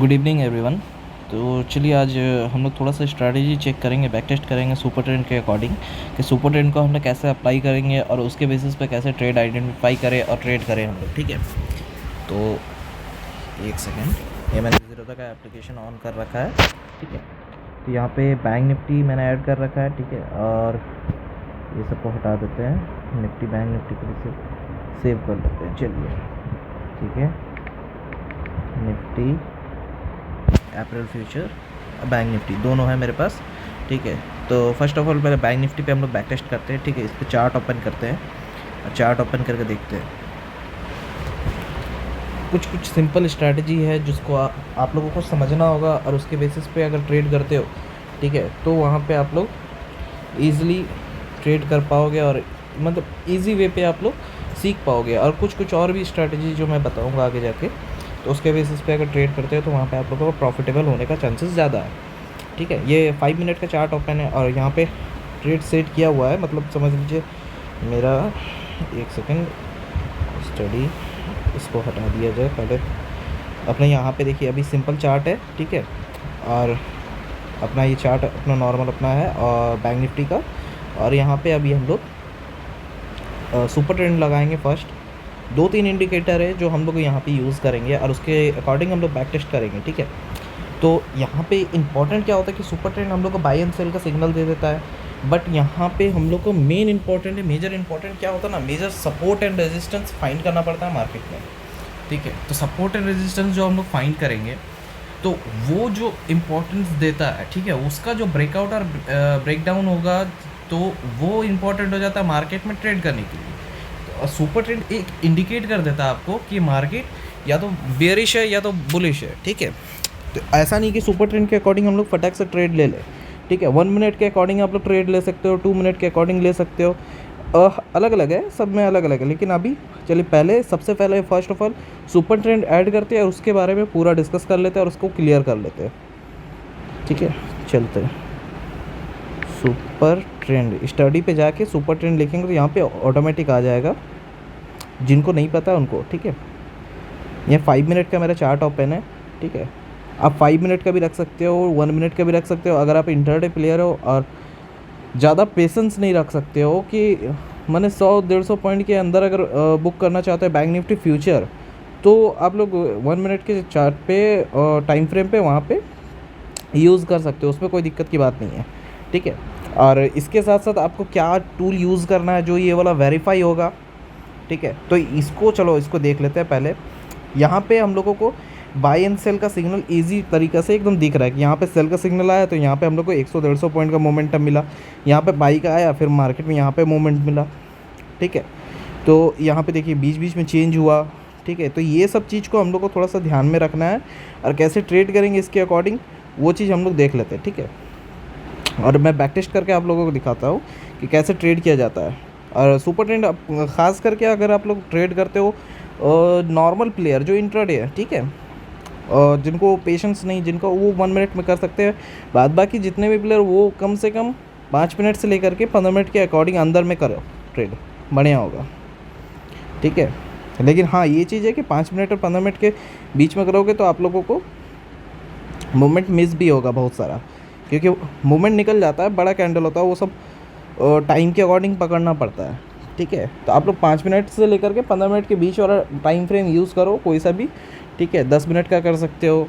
Good evening everyone. तो चलिए आज हम लोग थोड़ा सा स्ट्रैटेजी चेक करेंगे, बैक टेस्ट करेंगे सुपर ट्रेंड के अकॉर्डिंग कि सुपर ट्रेंड को हम लोग कैसे अप्लाई करेंगे और उसके बेसिस पे कैसे ट्रेड आइडेंटिफाई करें और ट्रेड करें हम लोग। ठीक है, तो एक सेकेंड, ये मैंने ज़ीरोधा का एप्लीकेशन ऑन कर रखा है। ठीक है, तो यहाँ पे बैंक निफ्टी मैंने ऐड कर रखा है। ठीक है, और ये सबको हटा देते हैं, निफ्टी बैंक निफ्टी को भी सेव कर लेते हैं। चलिए ठीक है, निफ्टी अप्रैल फ्यूचर बैंक निफ्टी दोनों है मेरे पास। ठीक है, तो फर्स्ट ऑफ ऑल पहले बैंक निफ्टी पे हम लोग बैक टेस्ट करते हैं। ठीक है, इस पर चार्ट ओपन करते हैं और चार्ट ओपन करके देखते हैं। कुछ सिंपल स्ट्रैटेजी है जिसको आप लोगों को समझना होगा और उसके बेसिस पे अगर ट्रेड करते हो, ठीक है, तो वहाँ पे आप लोग ईज़िली ट्रेड कर पाओगे और मतलब इजी वे पे आप लोग सीख पाओगे। और कुछ और भी स्ट्रैटेजी जो मैं बताऊँगा आगे जाके, तो उसके बेसिस पे अगर ट्रेड करते हो तो वहाँ पे आप लोगों को प्रॉफिटेबल होने का चांसेस ज़्यादा है। ठीक है, ये 5 मिनट का चार्ट ओपन है और यहाँ पे ट्रेड सेट किया हुआ है। मतलब समझ लीजिए मेरा, एक सेकेंड, स्टडी इसको हटा दिया जाए पहले। अपने यहाँ पे देखिए अभी सिंपल चार्ट है। ठीक है, और अपना ये चार्ट अपना नॉर्मल अपना है और बैंक निफ्टी का, और यहाँ पे अभी हम लोग सुपर ट्रेंड लगाएंगे। फर्स्ट 2-3 इंडिकेटर है जो हम लोग यहाँ पे यूज़ करेंगे और उसके अकॉर्डिंग हम लोग बैक टेस्ट करेंगे। ठीक है, तो यहाँ पे इंपॉर्टेंट क्या होता है कि सुपर ट्रेंड हम लोग को बाय एंड सेल का सिग्नल दे देता है, बट यहाँ पे हम लोग को मेन इंपॉर्टेंट है, मेजर इंपॉर्टेंट क्या होता है ना, major support and resistance find करना पड़ता है मार्केट में। ठीक है, तो सपोर्ट एंड रेजिस्टेंस जो हम लोग फाइंड करेंगे तो वो जो इम्पोर्टेंस देता है, ठीक है, उसका जो ब्रेकआउट और ब्रेकडाउन होगा तो वो इम्पोर्टेंट हो जाता है मार्केट में ट्रेड करने के लिए। और सुपर ट्रेंड एक इंडिकेट कर देता है आपको कि मार्केट या तो बेयरिश है या तो बुलिश है। ठीक है, तो ऐसा नहीं कि सुपर ट्रेंड के अकॉर्डिंग हम लोग फटाक से ट्रेड ले लें। ठीक है, 1 मिनट के अकॉर्डिंग आप लोग ट्रेड ले सकते हो, 2 मिनट के अकॉर्डिंग ले सकते हो, अलग अलग है, सब में अलग अलग है। लेकिन अभी चलिए सबसे पहले first of all super trend add करते हैं और उसके बारे में पूरा डिस्कस कर लेते हैं और उसको क्लियर कर लेते हैं। ठीक है, चलते हैं सुपर ट्रेंड स्टडी पे जाके सुपर ट्रेंड लिखेंगे तो यहाँ पे ऑटोमेटिक आ जाएगा, जिनको नहीं पता उनको। ठीक है, ये 5 मिनट का मेरा चार्ट ओपन है। ठीक है, आप 5 मिनट का भी रख सकते हो, 1 मिनट का भी रख सकते हो। अगर आप इंटरडे प्लेयर हो और ज़्यादा पेशेंस नहीं रख सकते हो कि मैंने 100-150 पॉइंट के अंदर अगर बुक करना चाहते हैं बैंक निफ्टी फ्यूचर, तो आप लोग 1 मिनट के चार्ट पे टाइम फ्रेम पे वहाँ पे यूज़ कर सकते हो, उसमें कोई दिक्कत की बात नहीं है। ठीक है, और इसके साथ साथ आपको क्या टूल यूज़ करना है जो ये वाला वेरीफाई होगा। ठीक है, तो इसको देख लेते हैं पहले। यहाँ पे हम लोगों को बाय एंड सेल का सिग्नल इजी तरीक़े से एकदम दिख रहा है कि यहाँ पे सेल का सिग्नल आया तो यहाँ पे हम लोग को 100-150 पॉइंट का मोमेंटम मिला। यहाँ पे बाई का आया, फिर मार्केट में यहाँ पे मोमेंट मिला। ठीक है, तो यहाँ पे देखिए बीच बीच में चेंज हुआ। ठीक है, तो ये सब चीज़ को हम लोग को थोड़ा सा ध्यान में रखना है और कैसे ट्रेड करेंगे इसके अकॉर्डिंग वो चीज़ हम लोग देख लेते हैं। ठीक है, और मैं बैक टेस्ट करके आप लोगों को दिखाता हूँ कि कैसे ट्रेड किया जाता है। और सुपर ट्रेंड ख़ास करके अगर आप लोग ट्रेड करते हो नॉर्मल प्लेयर जो इंट्राडे है, ठीक है, जिनको पेशेंस नहीं, जिनको वो 1 मिनट में कर सकते हैं, बाद बाकी जितने भी प्लेयर वो कम से कम 5 मिनट से लेकर के 15 मिनट के अकॉर्डिंग अंदर में करो ट्रेड, बढ़िया होगा। ठीक है, लेकिन हाँ ये चीज़ है कि 5 मिनट और 15 मिनट के बीच में करोगे तो आप लोगों को मोमेंट मिस भी होगा बहुत सारा, क्योंकि मोमेंट निकल जाता है, बड़ा कैंडल होता है, वो सब टाइम के अकॉर्डिंग पकड़ना पड़ता है। ठीक है, तो आप लोग 5 मिनट से लेकर के 15 मिनट के बीच वाला टाइम फ्रेम यूज़ करो कोई सा भी। ठीक है, 10 मिनट का कर सकते हो,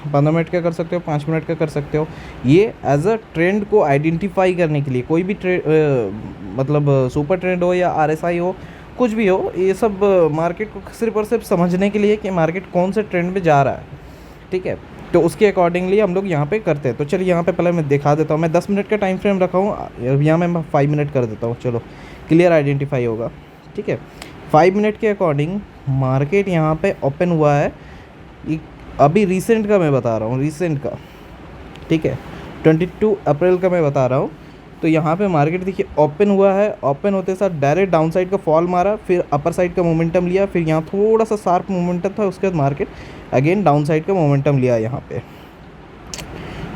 15 मिनट का कर सकते हो, 5 मिनट का कर सकते हो। ये एज अ ट्रेंड को आइडेंटिफाई करने के लिए, कोई भी मतलब सुपर ट्रेंड हो या RSI हो, कुछ भी हो, ये सब मार्केट को सिर्फ और सिर्फ समझने के लिए कि मार्केट कौन से ट्रेंड में जा रहा है। ठीक है, तो उसके अकॉर्डिंगली हम लोग यहाँ पे करते हैं। तो चलिए यहाँ पे पहले मैं दिखा देता हूँ। मैं 10 मिनट का टाइम फ्रेम रखा हूँ, यहाँ मैं 5 मिनट कर देता हूँ, चलो क्लियर आइडेंटिफाई होगा। ठीक है, 5 मिनट के अकॉर्डिंग मार्केट यहाँ पे ओपन हुआ है, अभी रिसेंट का मैं बता रहा हूँ, रिसेंट का। ठीक है, 22 अप्रैल का मैं बता रहा हूँ। तो यहाँ पे मार्केट देखिए ओपन हुआ है, ओपन होते साथ डायरेक्ट डाउन साइड का फॉल मारा, फिर अपर साइड का मोमेंटम लिया, फिर यहाँ थोड़ा सा शार्प मोमेंटम था, उसके बाद मार्केट अगेन डाउन साइड का मोमेंटम लिया यहाँ पे।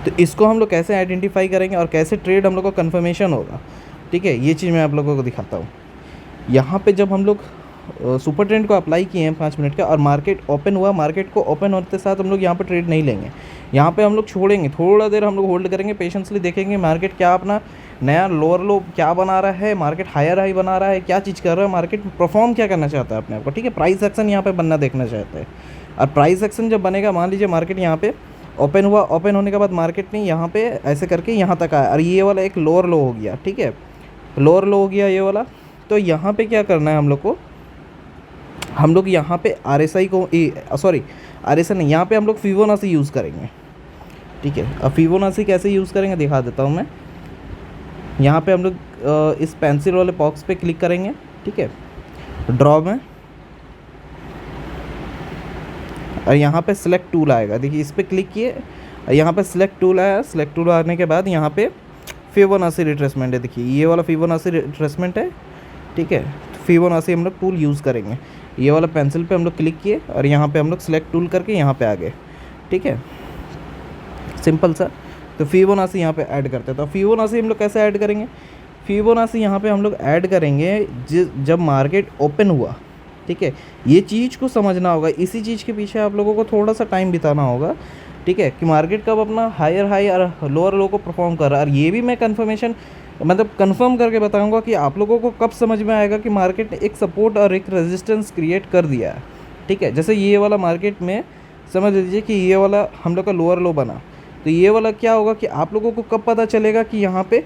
तो इसको हम लोग कैसे आइडेंटिफाई करेंगे और कैसे ट्रेड हम लोग को कन्फर्मेशन होगा। ठीक है, ये चीज़ मैं आप लोगों को दिखाता हूँ। यहाँ पे जब हम लोग सुपर ट्रेंड को अप्लाई किए हैं 5 मिनट का और मार्केट ओपन हुआ, मार्केट को ओपन होते साथ हम लोग यहाँ पे ट्रेड नहीं लेंगे, यहाँ पे हम लोग छोड़ेंगे, थोड़ा देर हम लोग होल्ड करेंगे, पेशेंसली देखेंगे मार्केट क्या अपना नया लोअर लो क्या बना रहा है, मार्केट हायर हाई बना रहा है, क्या चीज़ कर रहा है, मार्केट परफॉर्म क्या करना चाहता है अपने आप को, ठीक है। प्राइस एक्शन यहाँ पे बनना देखना चाहते हैं और प्राइस एक्शन जब बनेगा, मान लीजिए मार्केट यहाँ पे ओपन हुआ, ओपन होने के बाद मार्केट ने यहाँ पे ऐसे करके यहाँ तक आया और ये वाला एक लोअर लो हो गया, ठीक है, लोअर लो हो गया ये वाला। तो यहाँ पे क्या करना है हम लोग को, हम लोग यहाँ पे RSI को सॉरी RSI नहीं, यहाँ पे हम लोग फिबोनाची यूज़ करेंगे, ठीक है। अब फिबोनाची कैसे यूज़ करेंगे दिखा देता हूँ मैं। यहाँ पे हम लोग इस पेंसिल वाले बॉक्स पे क्लिक करेंगे, ठीक है, ड्रॉ में, और यहाँ पे सिलेक्ट टूल आएगा, देखिए इस पर क्लिक किए, यहाँ पे सिलेक्ट टूल आया, सिलेक्ट टूल आने के बाद यहाँ पे फिबोनाची रिट्रेसमेंट है, देखिए ये वाला फिबोनाची रिट्रेसमेंट है, ठीक है। फिबोनाची हम लोग टूल यूज़ करेंगे, ये वाला पेंसिल पे हम लोग क्लिक किए और यहाँ पे हम लोग सिलेक्ट टूल करके यहाँ पे आ गए, ठीक है, सिंपल सा। तो फिबोनाची यहाँ पे ऐड करते हैं। तो फिबोनाची हम लोग कैसे ऐड करेंगे, फिबोनाची यहाँ पे हम लोग ऐड करेंगे जब मार्केट ओपन हुआ, ठीक है। ये चीज़ को समझना होगा, इसी चीज़ के पीछे आप लोगों को थोड़ा सा टाइम बिताना होगा, ठीक है, कि मार्केट कब अपना हायर हाई और लोअर लो को परफॉर्म कर रहा है। और ये भी मैं कन्फर्मेशन मतलब कंफर्म करके बताऊंगा कि आप लोगों को कब समझ में आएगा कि मार्केट ने एक सपोर्ट और एक रेजिस्टेंस क्रिएट कर दिया है, ठीक है। जैसे ये वाला मार्केट में समझ लीजिए कि ये वाला हम लोग का लोअर लो बना, तो ये वाला क्या होगा कि आप लोगों को कब पता चलेगा कि यहाँ पे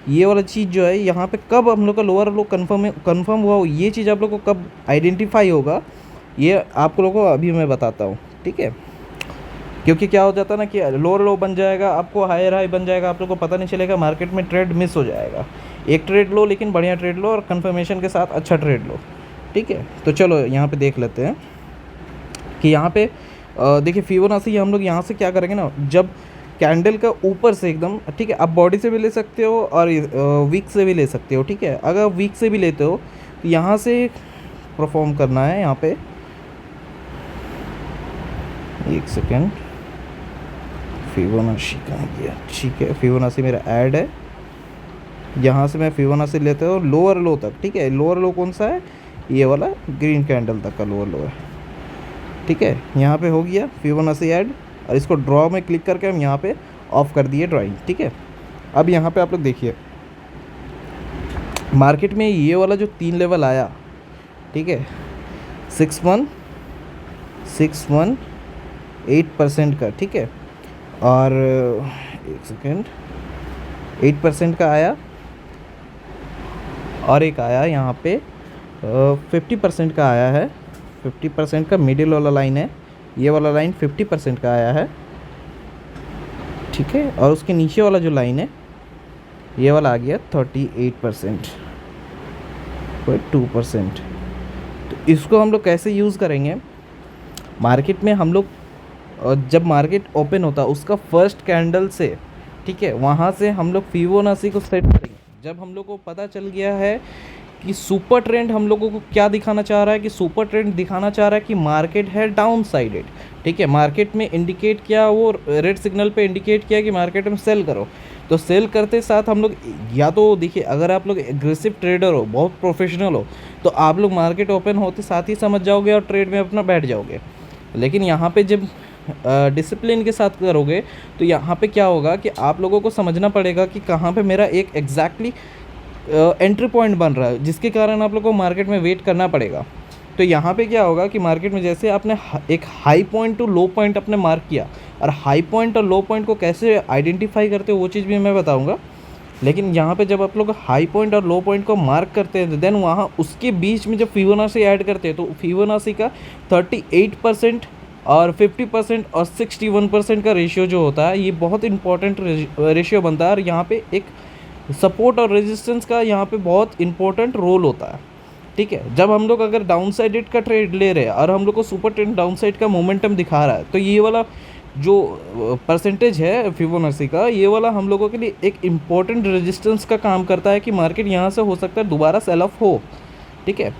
ये वाला चीज़ जो है यहाँ पे कब हम लोग का लोअर लो कन्फर्म हुआ, ये चीज़ आप लोग को कब आइडेंटिफाई होगा, ये आप लोगों को अभी मैं बताता हूँ, ठीक है। क्योंकि क्या हो जाता है ना कि लोअर लो बन जाएगा, आपको हायर हाई बन जाएगा, आप लोग को पता नहीं चलेगा, मार्केट में ट्रेड मिस हो जाएगा। एक ट्रेड लो लेकिन बढ़िया ट्रेड लो और कंफर्मेशन के साथ अच्छा ट्रेड लो, ठीक है। तो चलो यहाँ पे देख लेते हैं कि यहाँ पे देखिए फिबोनाची हम लोग यहाँ से क्या करेंगे ना, जब कैंडल का ऊपर से एकदम, ठीक है, आप बॉडी से भी ले सकते हो और वीक से भी ले सकते हो, ठीक है। अगर वीक से भी लेते हो तो यहाँ से परफॉर्म करना है, यहाँ पे एक सेकेंड, फिबोनाची कहाँ गया, ठीक है, फिबोनाची मेरा ऐड है, यहाँ से मैं फिबोनाची लेते हो लोअर लो तक, ठीक है। लोअर लो कौन सा है, ये वाला ग्रीन कैंडल तक का लोअर लो है, ठीक है। यहाँ पे हो गया फिबोनाची ऐड और इसको ड्रॉ में क्लिक करके हम यहाँ पे ऑफ कर दिए ड्राइंग, ठीक है। अब यहाँ पे आप लोग देखिए मार्केट में ये वाला जो 3 लेवल आया, ठीक है, 6.8% का, ठीक है, और एक सेकेंड 8% का आया और एक आया यहाँ पे 50% का आया है, 50% का मिडिल वाला लाइन है, ये वाला लाइन 50% का आया है, ठीक है। और उसके नीचे वाला जो लाइन है ये वाला आ गया 38.2%। तो इसको हम लोग कैसे यूज़ करेंगे, मार्केट में हम लोग जब मार्केट ओपन होता है उसका फर्स्ट कैंडल से, ठीक है, वहाँ से हम लोग फिबोनाची को सेट करेंगे। जब हम लोग को पता चल गया है कि सुपर ट्रेंड हम लोगों को क्या दिखाना चाह रहा है, कि सुपर ट्रेंड दिखाना चाह रहा है कि मार्केट है डाउन साइडेड, ठीक है, मार्केट में इंडिकेट किया, वो रेड सिग्नल पे इंडिकेट किया कि मार्केट में सेल करो, तो सेल करते साथ हम लोग या तो देखिए अगर आप लोग एग्रेसिव ट्रेडर हो, बहुत प्रोफेशनल हो, तो आप लोग मार्केट ओपन होते साथ ही समझ जाओगे और ट्रेड में अपना बैठ जाओगे। लेकिन यहाँ पे जब डिसिप्लिन के साथ करोगे तो यहाँ पे क्या होगा कि आप लोगों को समझना पड़ेगा कि कहाँ पे मेरा एक एग्जैक्टली एंट्री पॉइंट बन रहा है, जिसके कारण आप लोगों को मार्केट में वेट करना पड़ेगा। तो यहाँ पे क्या होगा कि मार्केट में जैसे आपने एक high point to low point अपने मार्क किया, और हाई पॉइंट और लो पॉइंट को कैसे आइडेंटिफाई करते हो वो चीज़ भी मैं बताऊँगा। लेकिन यहाँ पे जब आप लोग हाई पॉइंट और लो पॉइंट को मार्क करते हैं देन वहाँ उसके बीच में जब फिबोनाची ऐड करते हैं तो फिबोनाची का 38% और 50% और 61% का रेशियो जो होता है ये बहुत इंपॉर्टेंट रेशियो बनता है। और यहाँ पे एक सपोर्ट और रेजिस्टेंस का यहाँ पे बहुत इंपॉर्टेंट रोल होता है, ठीक है। जब हम लोग अगर डाउन साइडेड का ट्रेड ले रहे हैं और हम लोग को सुपर ट्रेंड डाउन साइड का मोमेंटम दिखा रहा है, तो ये वाला जो परसेंटेज है फिबोनाची का, ये वाला हम लोगों के लिए एक इम्पॉर्टेंट रेजिस्टेंस का काम करता है कि मार्केट यहाँ से हो सकता है दोबारा सेल ऑफ हो, ठीक है।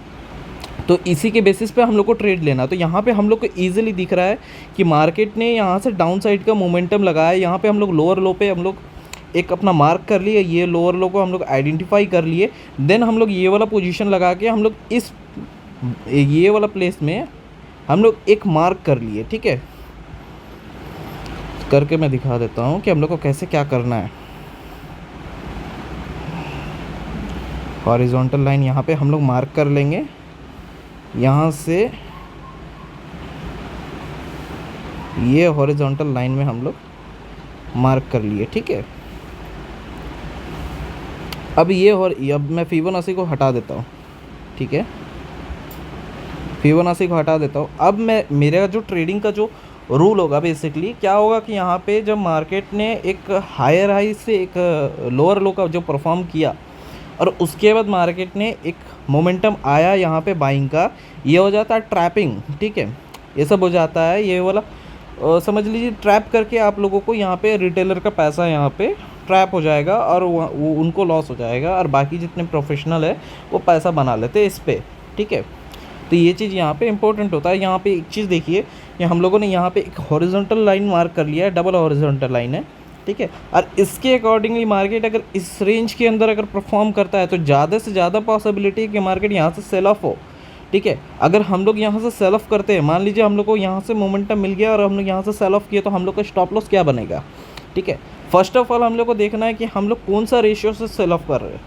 तो इसी के बेसिस पे हम लोग को ट्रेड लेना। तो यहाँ पे हम लोग को ईजिली दिख रहा है कि मार्केट ने यहाँ से डाउन साइड का मोमेंटम लगाया, यहाँ पे हम लोग लोअर लो पे हम लोग एक अपना मार्क कर लिए, ये लोअर लो को हम लोग आइडेंटिफाई कर लिए, देन हम लोग ये वाला पोजीशन लगा के हम लोग इस ये वाला प्लेस में हम लोग एक मार्क कर लिए, ठीक है। करके मैं दिखा देता हूँ कि हम लोग को कैसे क्या करना है। हॉरिजॉन्टल लाइन यहाँ पे हम लोग मार्क कर लेंगे, यहाँ से ये हॉरिजॉन्टल लाइन में हम लोग मार्क कर लिए, ठीक है। अब मैं फिबोनाची को हटा देता हूँ, ठीक है। फिबोनाची को हटा देता हूँ। अब मैं मेरा जो ट्रेडिंग का जो रूल होगा, बेसिकली क्या होगा कि यहाँ पे जब मार्केट ने एक हायर हाई से एक लोअर लो का जो परफॉर्म किया और उसके बाद मार्केट ने एक मोमेंटम आया यहाँ पे बाइंग का, ये हो जाता है ट्रैपिंग, ठीक है। ये सब हो जाता है, ये वाला समझ लीजिए ट्रैप करके आप लोगों को यहाँ पे रिटेलर का पैसा यहाँ पे ट्रैप हो जाएगा और वो उनको लॉस हो जाएगा, और बाकी जितने प्रोफेशनल है वो पैसा बना लेते हैं इस पर, ठीक है। तो ये चीज़ यहाँ पे इंपॉर्टेंट होता है। यहाँ पे एक चीज़ देखिए, ये हम लोगों ने यहाँ पे एक हॉरिजॉन्टल लाइन मार्क कर लिया है, डबल हॉरिजॉन्टल लाइन है, ठीक है। और इसके अकॉर्डिंगली मार्केट अगर इस रेंज के अंदर अगर परफॉर्म करता है तो ज़्यादा से ज़्यादा पॉसिबिलिटी है कि मार्केट यहाँ से सेल ऑफ हो, ठीक है। अगर हम लोग यहाँ से सेल ऑफ करते हैं, मान लीजिए हम लोग को यहाँ से मोमेंटम मिल गया और हम लोग यहाँ से सेल ऑफ किए, तो हम लोग का स्टॉप लॉस क्या बनेगा, ठीक है। फर्स्ट ऑफ ऑल हम लोग को देखना है कि हम लोग कौन सा रेशियो से सेल ऑफ कर रहे हैं,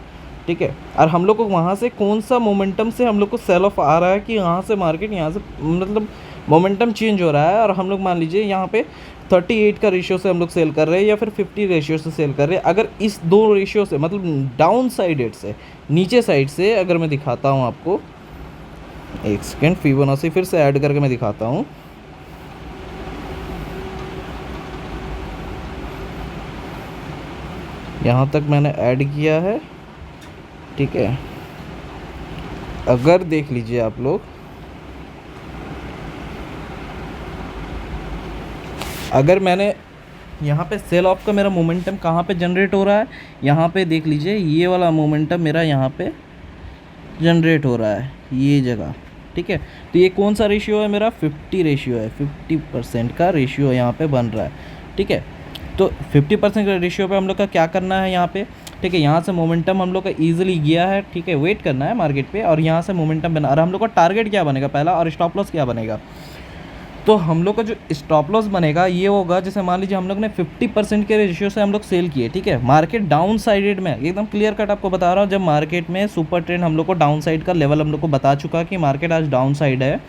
ठीक है। और हम लोग को वहाँ से कौन सा मोमेंटम से हम लोग को सेल ऑफ आ रहा है कि यहाँ से मार्केट यहाँ से मतलब मोमेंटम चेंज हो रहा है, और हम लोग मान लीजिए यहाँ पे 38 का रेशियो से हम लोग सेल कर रहे हैं या फिर 50 रेशियो से सेल कर रहे हैं। अगर इस दो रेशियो से मतलब डाउन साइडेड से, नीचे साइड से अगर मैं दिखाता हूँ आपको, एक सेकेंड, फिबोनाची फिर से ऐड करके मैं दिखाता हूँ। यहाँ तक मैंने ऐड किया है, ठीक है। अगर देख लीजिए आप लोग, अगर मैंने यहाँ पे सेल ऑफ का मेरा मोमेंटम कहाँ पे जनरेट हो रहा है, यहाँ पे देख लीजिए ये वाला मोमेंटम मेरा यहाँ पे जनरेट हो रहा है, ये जगह, ठीक है। तो ये कौन सा रेशियो है मेरा, 50 रेशियो है, 50% का रेशियो यहाँ पे बन रहा है, ठीक है। तो 50% का रेशियो पे हम लोग का क्या करना है यहाँ पे, ठीक है। यहाँ से मोमेंटम हम लोग का ईजिली गया है, ठीक है, वेट करना है मार्केट पे, और यहाँ से मोमेंटम बना, और हम लोग का टारगेट क्या बनेगा पहला, और स्टॉप लॉस क्या बनेगा। तो हम लोग का जो स्टॉप लॉस बनेगा ये होगा, जैसे मान लीजिए हम लोग ने 50% के रेशियो से हम लोग सेल किए, ठीक है। मार्केट डाउन साइडेड में, एकदम क्लियर कट आपको बता रहा हूँ, जब मार्केट में सुपर ट्रेंड हम लोग को डाउन साइड का लेवल हम लोग को बता चुका कि मार्केट आज डाउन साइड है,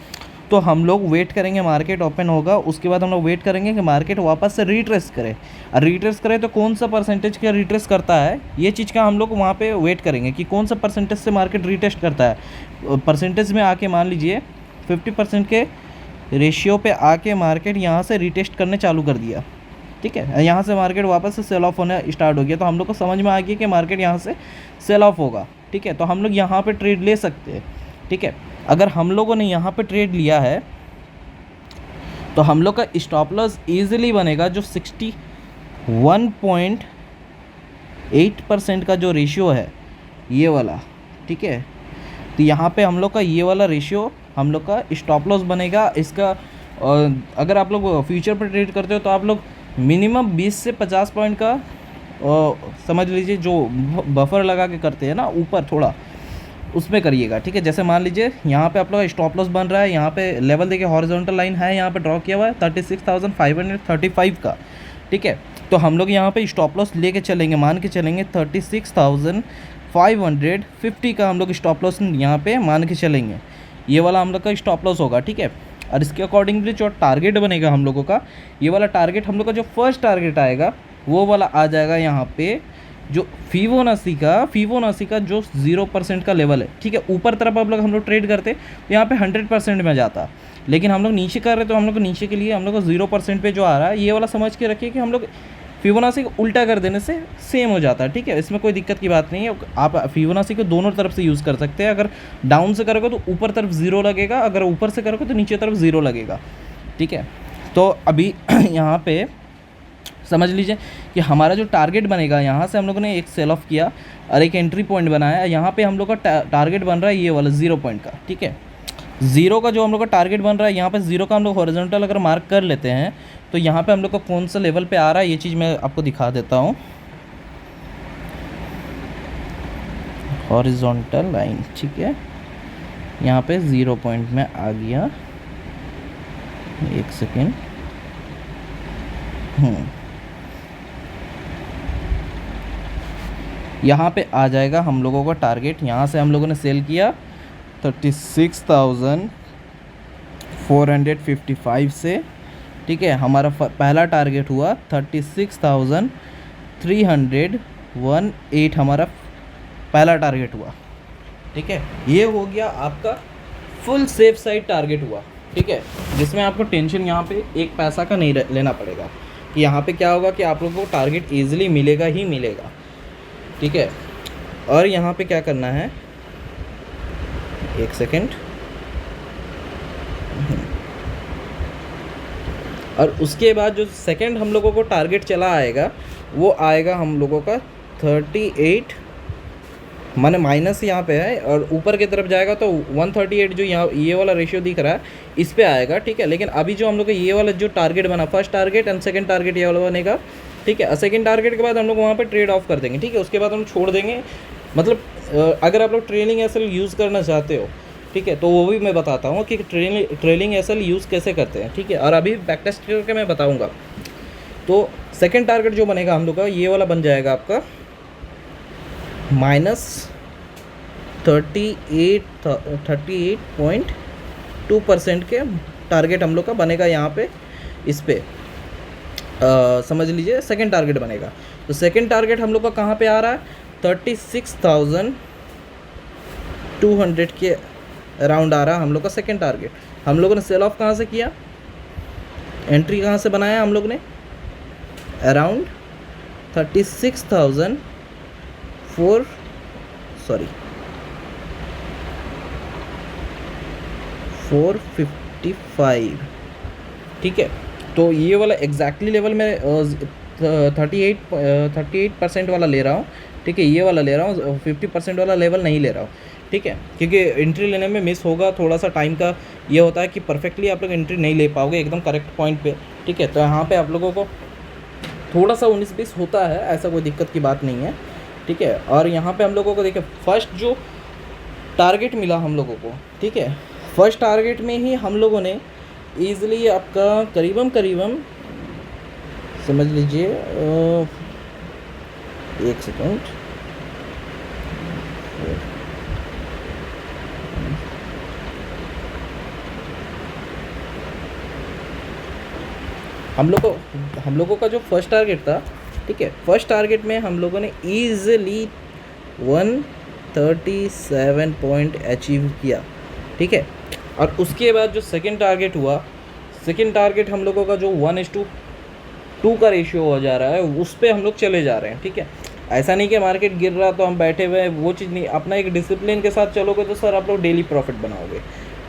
तो हम लोग वेट करेंगे मार्केट ओपन होगा, उसके बाद हम लोग वेट करेंगे कि मार्केट वापस से रिट्रेस करे, और रिट्रेस करे तो कौन सा परसेंटेज का रिट्रेस करता है, ये चीज़ का हम लोग वहाँ पे वेट करेंगे कि कौन सा परसेंटेज से मार्केट रिटेस्ट करता है। परसेंटेज में आके मान लीजिए 50% के रेशियो पे आके मार्केट यहाँ से रिटेस्ट करने चालू कर दिया, ठीक है। यहाँ से मार्केट वापस से सेल ऑफ होने स्टार्ट हो गया, तो हम लोग को समझ में आ गया कि मार्केट यहाँ से सेल ऑफ होगा, ठीक है। तो हम लोग यहाँ पे ट्रेड ले सकते हैं, ठीक है। अगर हम लोगों ने यहाँ पे ट्रेड लिया है तो हम लोग का स्टॉप लॉस ईजिली बनेगा, जो 61.8% का जो रेशियो है ये वाला, ठीक है। तो यहाँ पे हम लोग का ये वाला रेशियो हम लोग का स्टॉप लॉस बनेगा। इसका अगर आप लोग फ्यूचर पर ट्रेड करते हो तो आप लोग मिनिमम 20 से 50 पॉइंट का समझ लीजिए, जो बफर लगा के करते हैं ना ऊपर थोड़ा, उसमें करिएगा, ठीक है। जैसे मान लीजिए यहाँ पे आप लोग स्टॉप लॉस बन रहा है, यहाँ पे लेवल देखिए हॉरिजॉन्टल लाइन है, यहाँ पे ड्रॉ किया हुआ है 36,535 का, ठीक है। तो हम लोग यहाँ पे स्टॉप लॉस लेके चलेंगे, मान के चलेंगे 36,550 का हम लोग स्टॉप लॉस यहाँ पे मान के चलेंगे, ये वाला हम लोग का स्टॉप लॉस होगा, ठीक है। और इसके अकॉर्डिंगली जो टारगेट बनेगा हम लोगों का, ये वाला टारगेट हम लोग का जो फर्स्ट टारगेट आएगा वो वाला आ जाएगा यहाँ पे, जो फिबोनाची का जो 0% का लेवल है, ठीक है। ऊपर तरफ आप लोग हम लोग ट्रेड करते तो यहाँ पे 100% में जाता, लेकिन हम लोग नीचे कर रहे तो हम लोग को नीचे के लिए हम लोग को 0% पे जो आ रहा है ये वाला समझ के रखिए कि हम लोग फिबोनाची को उल्टा कर देने से सेम हो जाता है, ठीक है। इसमें कोई दिक्कत की बात नहीं है, आप फिबोनाची को दोनों तरफ से यूज़ कर सकते हैं। अगर डाउन से करोगे तो ऊपर तरफ 0 लगेगा, अगर ऊपर से करोगे तो नीचे तरफ 0 लगेगा, ठीक है। तो अभी यहाँ पे समझ लीजिए कि हमारा जो टारगेट बनेगा, यहाँ से हम लोगों ने एक सेल ऑफ किया और एक एंट्री पॉइंट बनाया, यहाँ पे हम लोग का टारगेट बन रहा है ये वाला 0 पॉइंट का, ठीक है। 0 का जो हम लोग का टारगेट बन रहा है, यहाँ पे 0 का हम लोग हॉरिजॉन्टल अगर मार्क कर लेते हैं तो यहाँ पे हम लोग का कौन सा लेवल पे आ रहा है ये चीज़ मैं आपको दिखा देता हूँ। हॉरिजॉन्टल लाइन, ठीक है, यहाँ पे 0 पॉइंट में आ गया, एक सेकेंड। यहाँ पे आ जाएगा हम लोगों का टारगेट। यहाँ से हम लोगों ने सेल किया 36,455 से, ठीक है। हमारा पहला टारगेट हुआ 36,318 हमारा पहला टारगेट हुआ, ठीक है। ये हो गया आपका फुल सेफ साइड टारगेट हुआ, ठीक है, जिसमें आपको टेंशन यहाँ पे एक पैसा का नहीं लेना पड़ेगा कि यहाँ पे क्या होगा कि आप लोगों को टारगेट ईजिली मिलेगा ही मिलेगा, ठीक है। और यहाँ पे क्या करना है, एक सेकेंड। और उसके बाद जो सेकंड हम लोगों को टारगेट चला आएगा वो आएगा हम लोगों का 38, माने माइनस यहाँ पे है, और ऊपर की तरफ जाएगा तो 138 जो यहाँ ये वाला रेशियो दिख रहा है इस पे आएगा, ठीक है। लेकिन अभी जो हम लोग का ये वाला जो टारगेट बना, first target and second target ये वाला बनेगा, ठीक है। सेकंड टारगेट के बाद हम लोग वहाँ पे ट्रेड ऑफ कर देंगे, ठीक है। उसके बाद हम लोग छोड़ देंगे। मतलब अगर आप लोग ट्रेलिंग एसएल यूज़ करना चाहते हो, ठीक है, तो वो भी मैं बताता हूँ कि ट्रेलिंग एसएल यूज़ कैसे करते हैं, ठीक है। और अभी बैक टेस्ट करके मैं बताऊँगा। तो सेकेंड टारगेट जो बनेगा हम लोग का ये वाला बन जाएगा आपका -38.2% के टारगेट हम लोग का बनेगा यहाँ पे, इस पे समझ लीजिए सेकंड टारगेट बनेगा। तो सेकंड टारगेट हम लोग का कहाँ पे आ रहा है, 36,200 के अराउंड आ रहा है हम लोग का सेकंड टारगेट। हम लोगों ने सेल ऑफ कहाँ से किया, एंट्री कहाँ से बनाया हम लोग ने, अराउंड 455, ठीक है। तो ये वाला एग्जैक्टली लेवल में 38% वाला ले रहा हूँ, ठीक है। ये वाला ले रहा हूँ, 50% वाला लेवल नहीं ले रहा हूँ, ठीक है, क्योंकि एंट्री लेने में मिस होगा, थोड़ा सा टाइम का ये होता है कि परफेक्टली आप लोग एंट्री नहीं ले पाओगे एकदम करेक्ट पॉइंट पे, ठीक है। तो यहाँ पे आप लोगों को थोड़ा सा 19-20 होता है, ऐसा कोई दिक्कत की बात नहीं है, ठीक है। और यहाँ पे हम लोगों को देखिए फर्स्ट जो टारगेट मिला हम लोगों को, ठीक है, फर्स्ट टारगेट में ही हम लोगों ने ईज़िली आपका करीबन समझ लीजिए, एक सेकेंड, हम लोगों का जो फर्स्ट टारगेट था, ठीक है, फर्स्ट टारगेट में हम लोगों ने ईज़िली 137 पॉइंट अचीव किया, ठीक है। और उसके बाद जो सेकंड टारगेट हुआ, सेकंड टारगेट हम लोगों का जो 1:2 का रेशियो हो जा रहा है, उस पर हम लोग चले जा रहे हैं, ठीक है। ऐसा नहीं कि मार्केट गिर रहा तो हम बैठे हुए हैं, वो चीज़ नहीं। अपना एक डिसिप्लिन के साथ चलोगे तो सर आप लोग डेली प्रॉफिट बनाओगे,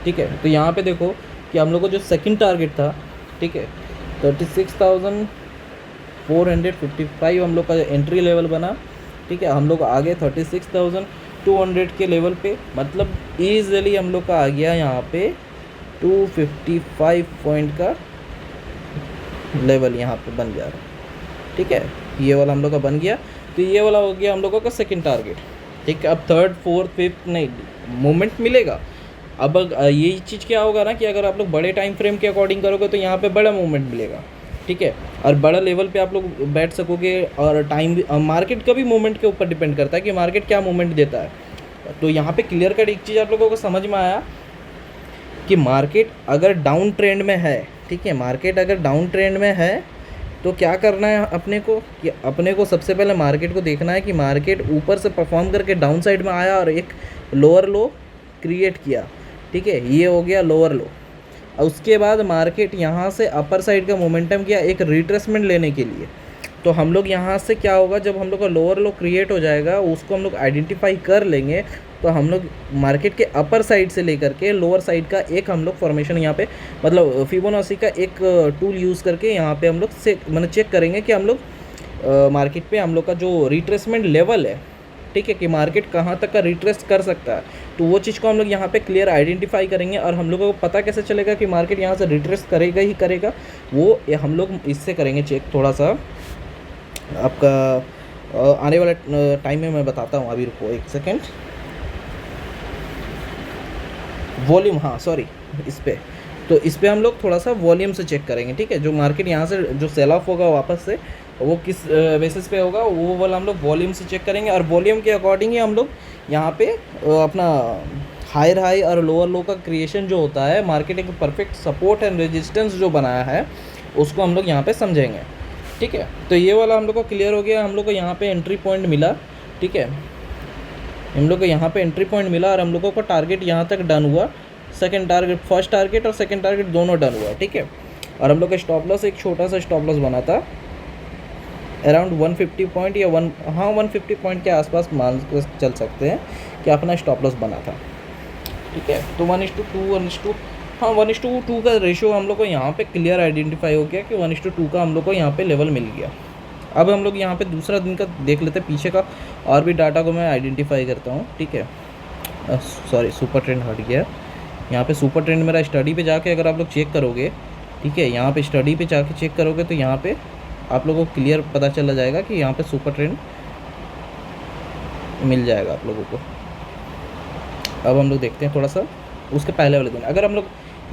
ठीक है। तो यहाँ पे देखो कि हम लोग को जो सेकंड टारगेट था, ठीक है, 36,455 हम लोग का एंट्री लेवल बना, ठीक है। हम लोग आगे 36,200 के लेवल पे, मतलब ईज़िली हम लोग का आ गया यहाँ पे 255 पॉइंट का लेवल यहाँ पे बन जा रहा है, ठीक है। ये वाला हम लोग का बन गया। तो ये वाला हो गया हम लोगों का सेकंड टारगेट, ठीक है। अब थर्ड फोर्थ फिफ्थ नहीं मूवमेंट मिलेगा। अब ये चीज़ क्या होगा ना कि अगर आप लोग बड़े टाइम फ्रेम के अकॉर्डिंग करोगे तो यहाँ पे बड़ा मूवमेंट मिलेगा, ठीक है, और बड़ा लेवल पे आप लोग बैठ सकोगे। और टाइम भी मार्केट का भी मूवमेंट के ऊपर डिपेंड करता है कि मार्केट क्या मूवमेंट देता है। तो यहाँ पे क्लियर कट एक चीज़ आप लोगों को समझ में आया कि मार्केट अगर डाउन ट्रेंड में है, ठीक है, मार्केट अगर डाउन ट्रेंड में है तो क्या करना है अपने को, कि अपने को सबसे पहले मार्केट को देखना है कि मार्केट ऊपर से परफॉर्म करके डाउन साइड में आया और एक लोअर लो क्रिएट किया, ठीक है, ये हो गया लोअर लो। और उसके बाद मार्केट यहाँ से अपर साइड का मोमेंटम किया एक रिट्रेसमेंट लेने के लिए। तो हम लोग यहाँ से क्या होगा, जब हम लोग का लोअर लो क्रिएट हो जाएगा उसको हम लोग आइडेंटिफाई कर लेंगे, तो हम लोग मार्केट के अपर साइड से लेकर के लोअर साइड का एक हम लोग फॉर्मेशन यहाँ पे, मतलब फिबोनाची का एक टूल यूज़ करके यहाँ पे हम लोग से मतलब चेक करेंगे कि हम लोग मार्केट पे हम लोग का जो रिट्रेसमेंट लेवल है, ठीक है, कि मार्केट कहाँ तक का रिट्रेस कर सकता है। तो वो चीज़ को हम लोग यहाँ पे क्लियर आइडेंटिफाई करेंगे। और हम लोगों को पता कैसे चलेगा कि मार्केट यहाँ से रिट्रेस करेगा ही करेगा, वो हम लोग इससे करेंगे चेक। थोड़ा सा आपका आने वाला टाइम में मैं बताता हूँ, अभी रुको एक सेकेंड। वॉल्यूम, हाँ सॉरी, इस पे, तो इस पे हम लोग थोड़ा सा वॉल्यूम से चेक करेंगे, ठीक है। जो मार्केट यहाँ से जो सेल ऑफ होगा वापस से, वो किस बेसिस पे होगा, वो वाला हम लोग वॉल्यूम से चेक करेंगे, और वॉल्यूम के अकॉर्डिंग ही हम लोग यहाँ पे अपना हायर हाई और लोअर लो का क्रिएशन जो होता है, मार्केट एक परफेक्ट सपोर्ट एंड रेजिस्टेंस जो बनाया है, उसको हम लोग यहाँ पे समझेंगे, ठीक है। तो ये वाला हम लोग को क्लियर हो गया। हम लोग को यहाँ पे एंट्री पॉइंट मिला, ठीक है, हम लोग को यहाँ पे एंट्री पॉइंट मिला, और हम लोगों का टारगेट यहाँ तक डन हुआ। सेकंड टारगेट, फर्स्ट टारगेट और सेकंड टारगेट दोनों डन हुआ, ठीक है। और हम लोग का स्टॉप लॉस एक छोटा सा स्टॉप लॉस बना था अराउंड 150 पॉइंट या 150 पॉइंट के आसपास मान के चल सकते हैं कि अपना स्टॉप लॉस बना था, ठीक है। तो 1:2 का रेशियो हम लोग को यहाँ पे क्लियर आइडेंटिफाई हो गया कि 1:2 का हम लोग को यहाँ पे लेवल मिल गया। अब हम लोग यहाँ पे दूसरा दिन का देख लेते हैं, पीछे का और भी डाटा को मैं आइडेंटिफाई करता हूँ, ठीक है। सॉरी, सुपर ट्रेंड हट गया। यहाँ पे सुपर ट्रेंड मेरा स्टडी पे जाके अगर आप लोग चेक करोगे, ठीक है, यहाँ पे स्टडी पे जाके चेक करोगे तो यहाँ पे आप लोगों को क्लियर पता चला जाएगा कि यहाँ पे सुपर ट्रेंड मिल जाएगा आप लोगों को। अब हम लोग देखते हैं थोड़ा सा उसके पहले वाले दिन, अगर हम लोग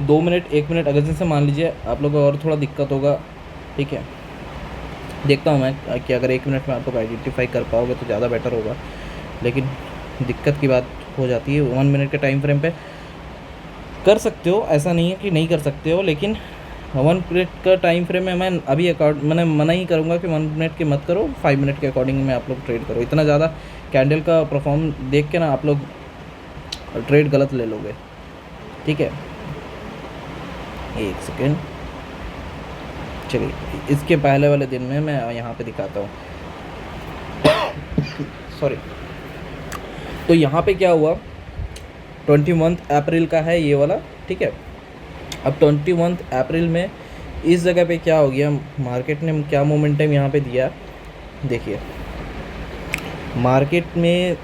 2 मिनट 1 मिनट, अगर जैसे मान लीजिए आप लोगों को और थोड़ा दिक्कत होगा, ठीक है, देखता हूँ मैं कि अगर 1 मिनट में आप लोग आइडेंटिफाई कर पाओगे तो ज़्यादा बेटर होगा, लेकिन दिक्कत की बात हो जाती है। 1 मिनट के टाइम फ्रेम पे कर सकते हो, ऐसा नहीं है कि नहीं कर सकते हो, लेकिन 1 मिनट का टाइम फ्रेम में मैं अभी मैंने मना ही करूँगा कि 1 मिनट के मत करो, 5 मिनट के अकॉर्डिंग में आप लोग ट्रेड करो। इतना ज़्यादा कैंडल का परफॉर्म देख के ना आप लोग ट्रेड गलत ले लोगे, ठीक है। 1 सेकेंड, चलिए इसके पहले वाले दिन में मैं यहाँ पे दिखाता हूँ। सॉरी, तो यहाँ पे क्या हुआ, 21 अप्रैल का है ये वाला, ठीक है। अब 21 अप्रैल में इस जगह पे क्या हो गया, मार्केट ने क्या मोमेंटम यहाँ पे दिया, देखिए मार्केट में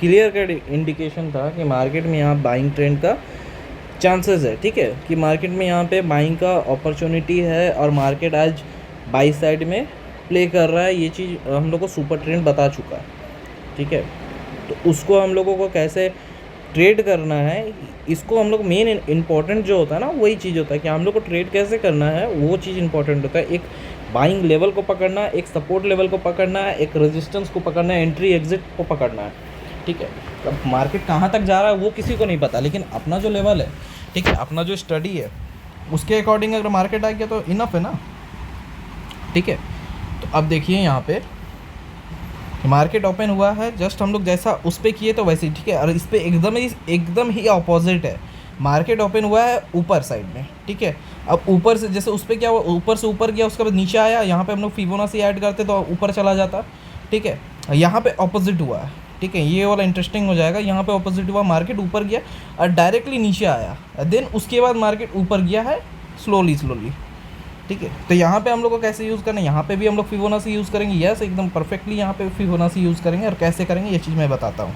क्लियर कट इंडिकेशन था कि मार्केट में यहाँ बाइंग ट्रेंड का चांसेस है, ठीक है, कि मार्केट में यहाँ पे बाइंग का अपॉर्चुनिटी है, और मार्केट आज बाई साइड में प्ले कर रहा है। ये चीज़ हम लोग को सुपर ट्रेंड बता चुका है, ठीक है। तो उसको हम लोगों को कैसे ट्रेड करना है, इसको हम लोग मेन इंपॉर्टेंट जो होता है ना, वही चीज़ होता है कि हम लोग को ट्रेड कैसे करना है, वो चीज़ इंपॉर्टेंट होता है। एक बाइंग लेवल को पकड़ना है, एक सपोर्ट लेवल को पकड़ना है, एक रेजिस्टेंस को पकड़ना है, एंट्री एग्जिट को पकड़ना है, ठीक है। अब मार्केट कहाँ तक जा रहा है वो किसी को नहीं पता, लेकिन अपना जो लेवल है, ठीक है, अपना जो स्टडी है, उसके अकॉर्डिंग अगर मार्केट आ गया तो इनफ है ना, ठीक है। तो अब देखिए यहाँ पे मार्केट ओपन हुआ है, जस्ट हम लोग जैसा उस पर किए तो वैसे ही, ठीक है। और इस पर एकदम ही अपोजिट है, मार्केट ओपन हुआ है ऊपर साइड में, ठीक है। अब ऊपर से जैसे उस पर क्या हुआ, ऊपर से ऊपर गया, उसके बाद नीचे आया, यहाँ पे हम लोग फिबोनाची ऐड करते तो ऊपर चला जाता, ठीक है। यहाँ पे ऑपोजिट हुआ है, ठीक है, ये वाला इंटरेस्टिंग हो जाएगा। यहाँ पे ऑपोजिट हुआ, मार्केट ऊपर गया और डायरेक्टली नीचे आया, देन उसके बाद मार्केट ऊपर गया है स्लोली, ठीक है। तो यहाँ पे हम लोग को कैसे यूज़ करना है, यहाँ पे भी हम लोग फिबोनाची यूज़ करेंगे, यस एकदम परफेक्टली यहाँ पे फिबोनाची यूज़ करेंगे, और कैसे करेंगे ये चीज़ मैं बताता हूँ,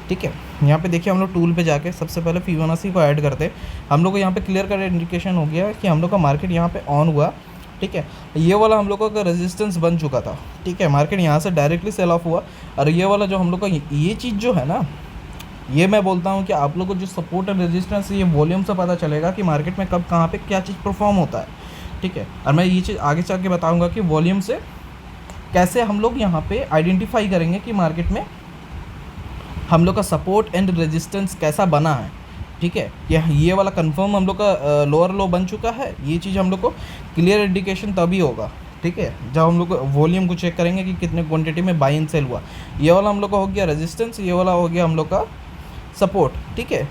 ठीक है। यहाँ पे देखिए हम लोग टूल पे जाके सबसे पहले फिबोनाची को ऐड करते हैं। हम लोग को यहाँ पे क्लियर कट इंडिकेशन हो गया कि हम लोग का मार्केट यहाँ पे ऑन हुआ, ठीक है। ये वाला हम लोगों का रेजिस्टेंस बन चुका था, ठीक है। मार्केट यहाँ से डायरेक्टली सेल ऑफ हुआ, और ये वाला जो हम लोग का ये चीज़ जो है ना, ये मैं बोलता हूँ कि आप लोग को जो सपोर्ट एंड रेजिस्टेंस, ये वॉल्यूम से पता चलेगा कि मार्केट में कब कहाँ पे क्या चीज़ परफॉर्म होता है, ठीक है। और मैं ये चीज़ आगे चल के बताऊँगा कि वॉल्यूम से कैसे हम लोग यहाँ पे आइडेंटिफाई करेंगे कि मार्केट में हम लोग का सपोर्ट एंड रेजिस्टेंस कैसा बना है, ठीक है। ये वाला कंफर्म हम लोग का लोअर लो बन चुका है। ये चीज़ हम लोग को क्लियर इंडिकेशन तभी होगा, ठीक है, जब हम लोग वॉल्यूम को चेक करेंगे कि कितने क्वांटिटी में बाई एंड सेल हुआ। ये वाला हम लोग का हो गया रेजिस्टेंस, ये वाला हो गया हम लोग का सपोर्ट, ठीक है।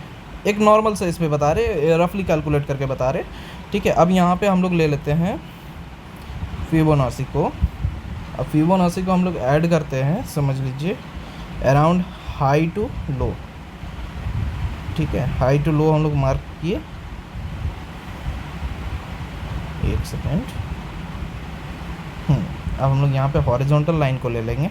एक नॉर्मल से इस पर बता रहे, रफली कैलकुलेट करके बता रहे, ठीक है। अब यहाँ पे हम लोग ले लेते हैं फिबोनाची को। अब फिबोनाची को हम लोग ऐड करते हैं, समझ लीजिए अराउंड हाई टू लो, ठीक है। हाई टू लो हम लोग मार्क किए, 1 सेकेंड। अब हम लोग यहाँ पे हॉरिजॉन्टल लाइन को ले लेंगे,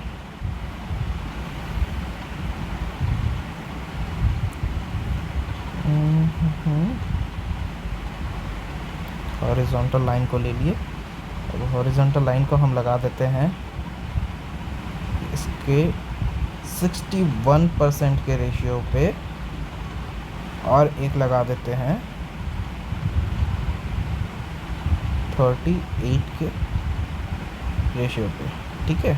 हॉरिजॉन्टल लाइन को ले लिए। अब हॉरिजॉन्टल लाइन को हम लगा देते हैं इसके 61% के रेशियो पे, और एक लगा देते हैं 38 के रेशियो पे, ठीक है।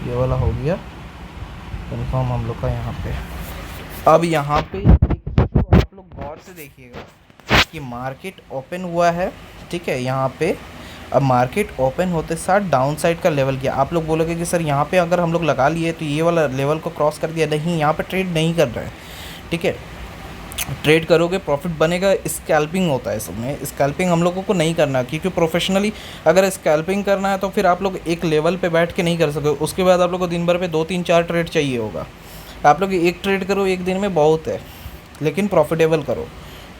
ये वाला हो गया कंफर्म हम लोग का यहाँ पे। अब यहाँ पे आप लोग गौर से देखिएगा कि मार्केट ओपन हुआ है, ठीक है। यहाँ पे अब मार्केट ओपन होते साथ डाउन साइड का लेवल किया। आप लोग बोलोगे कि सर यहाँ पे अगर हम लोग लगा लिए तो ये वाला लेवल को क्रॉस कर दिया। नहीं, यहाँ पे ट्रेड नहीं कर रहे हैं, ठीक है। ट्रेड करोगे प्रॉफिट बनेगा, स्कैल्पिंग होता है इसमें। स्कैल्पिंग हम लोगों को नहीं करना, क्योंकि प्रोफेशनली अगर स्कैल्पिंग करना है तो फिर आप लोग एक लेवल पे बैठ के नहीं कर सकते। उसके बाद आप लोग को दिन भर पे 2-3-4 ट्रेड चाहिए होगा। आप लोग एक ट्रेड करो एक दिन में बहुत है, लेकिन प्रॉफिटेबल करो,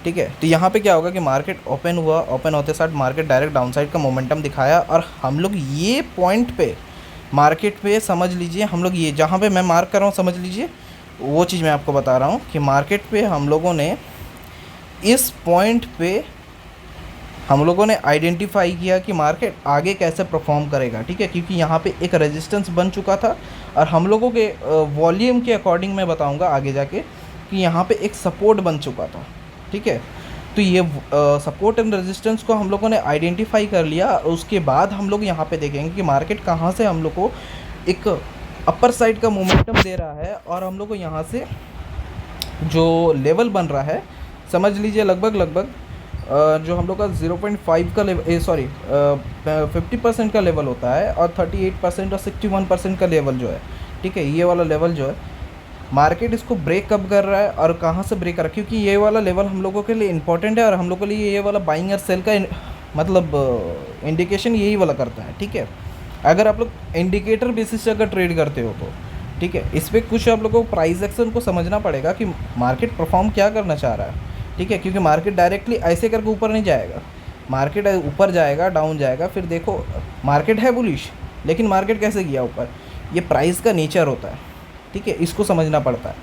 ठीक है। तो यहाँ पे क्या होगा कि मार्केट ओपन हुआ, ओपन होते साथ मार्केट डायरेक्ट डाउन साइड का मोमेंटम दिखाया, और हम लोग ये पॉइंट पे मार्केट पे समझ लीजिए, हम लोग ये जहाँ पे मैं मार्क कर रहा हूँ समझ लीजिए, वो चीज़ मैं आपको बता रहा हूँ कि मार्केट पे हम लोगों ने इस पॉइंट पे हम लोगों ने आइडेंटिफाई किया कि मार्केट आगे कैसे परफॉर्म करेगा, ठीक है। क्योंकि यहाँ पे एक रेजिस्टेंस बन चुका था, और हम लोगों के वॉल्यूम के अकॉर्डिंग मैं बताऊँगा आगे जाके कि यहाँ पे एक सपोर्ट बन चुका था, ठीक है। तो ये सपोर्ट एंड रेजिस्टेंस को हम लोगों ने आइडेंटिफाई कर लिया। उसके बाद हम लोग यहाँ पे देखेंगे कि मार्केट कहाँ से हम लोग को एक अपर साइड का मोमेंटम दे रहा है, और हम लोग को यहाँ से जो लेवल बन रहा है समझ लीजिए लगभग जो हम लोग का 0.5 का लेवल, 50% का लेवल होता है, और 38% और 61% का लेवल जो है, ठीक है। ये वाला लेवल जो है मार्केट इसको ब्रेक कब कर रहा है और कहाँ से ब्रेक कर रहा है, क्योंकि ये वाला लेवल हम लोगों के लिए इंपॉर्टेंट है, और हम लोग के लिए ये वाला बाइंग और सेल का मतलब इंडिकेशन यही वाला करता है, ठीक है। अगर आप लोग इंडिकेटर बेसिस से अगर ट्रेड करते हो तो ठीक है, इस पर कुछ आप लोगों को प्राइस एक्शन को समझना पड़ेगा कि मार्केट परफॉर्म क्या करना चाह रहा है, ठीक है। क्योंकि मार्केट डायरेक्टली ऐसे करके ऊपर नहीं जाएगा, मार्केट ऊपर जाएगा डाउन जाएगा। फिर देखो मार्केट है बुलिश, लेकिन मार्केट कैसे गया ऊपर, ये प्राइस का नेचर होता है, ठीक है। इसको समझना पड़ता है।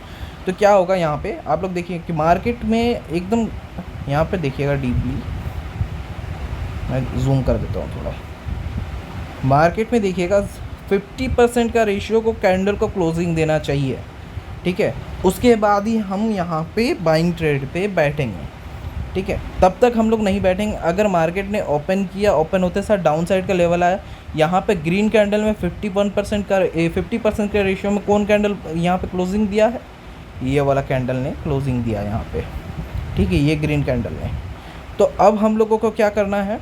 तो क्या होगा यहाँ पे आप लोग देखिए कि मार्केट में एकदम यहाँ पे देखिएगा डीपली, मैं जूम कर देता हूँ थोड़ा। मार्केट में देखिएगा 50% का रेशियो को कैंडल को क्लोजिंग देना चाहिए, ठीक है। उसके बाद ही हम यहाँ पे बाइंग ट्रेड पे बैठेंगे, ठीक है। तब तक हम लोग नहीं बैठेंगे। अगर मार्केट ने ओपन किया, ओपन होते साथ डाउन साइड का लेवल आया, यहाँ पे ग्रीन कैंडल में 50% का रेशियो में कौन कैंडल यहाँ पे क्लोजिंग दिया है, ये वाला कैंडल ने क्लोजिंग दिया यहाँ पे, ठीक है, ये ग्रीन कैंडल ने। तो अब हम लोगों को क्या करना है,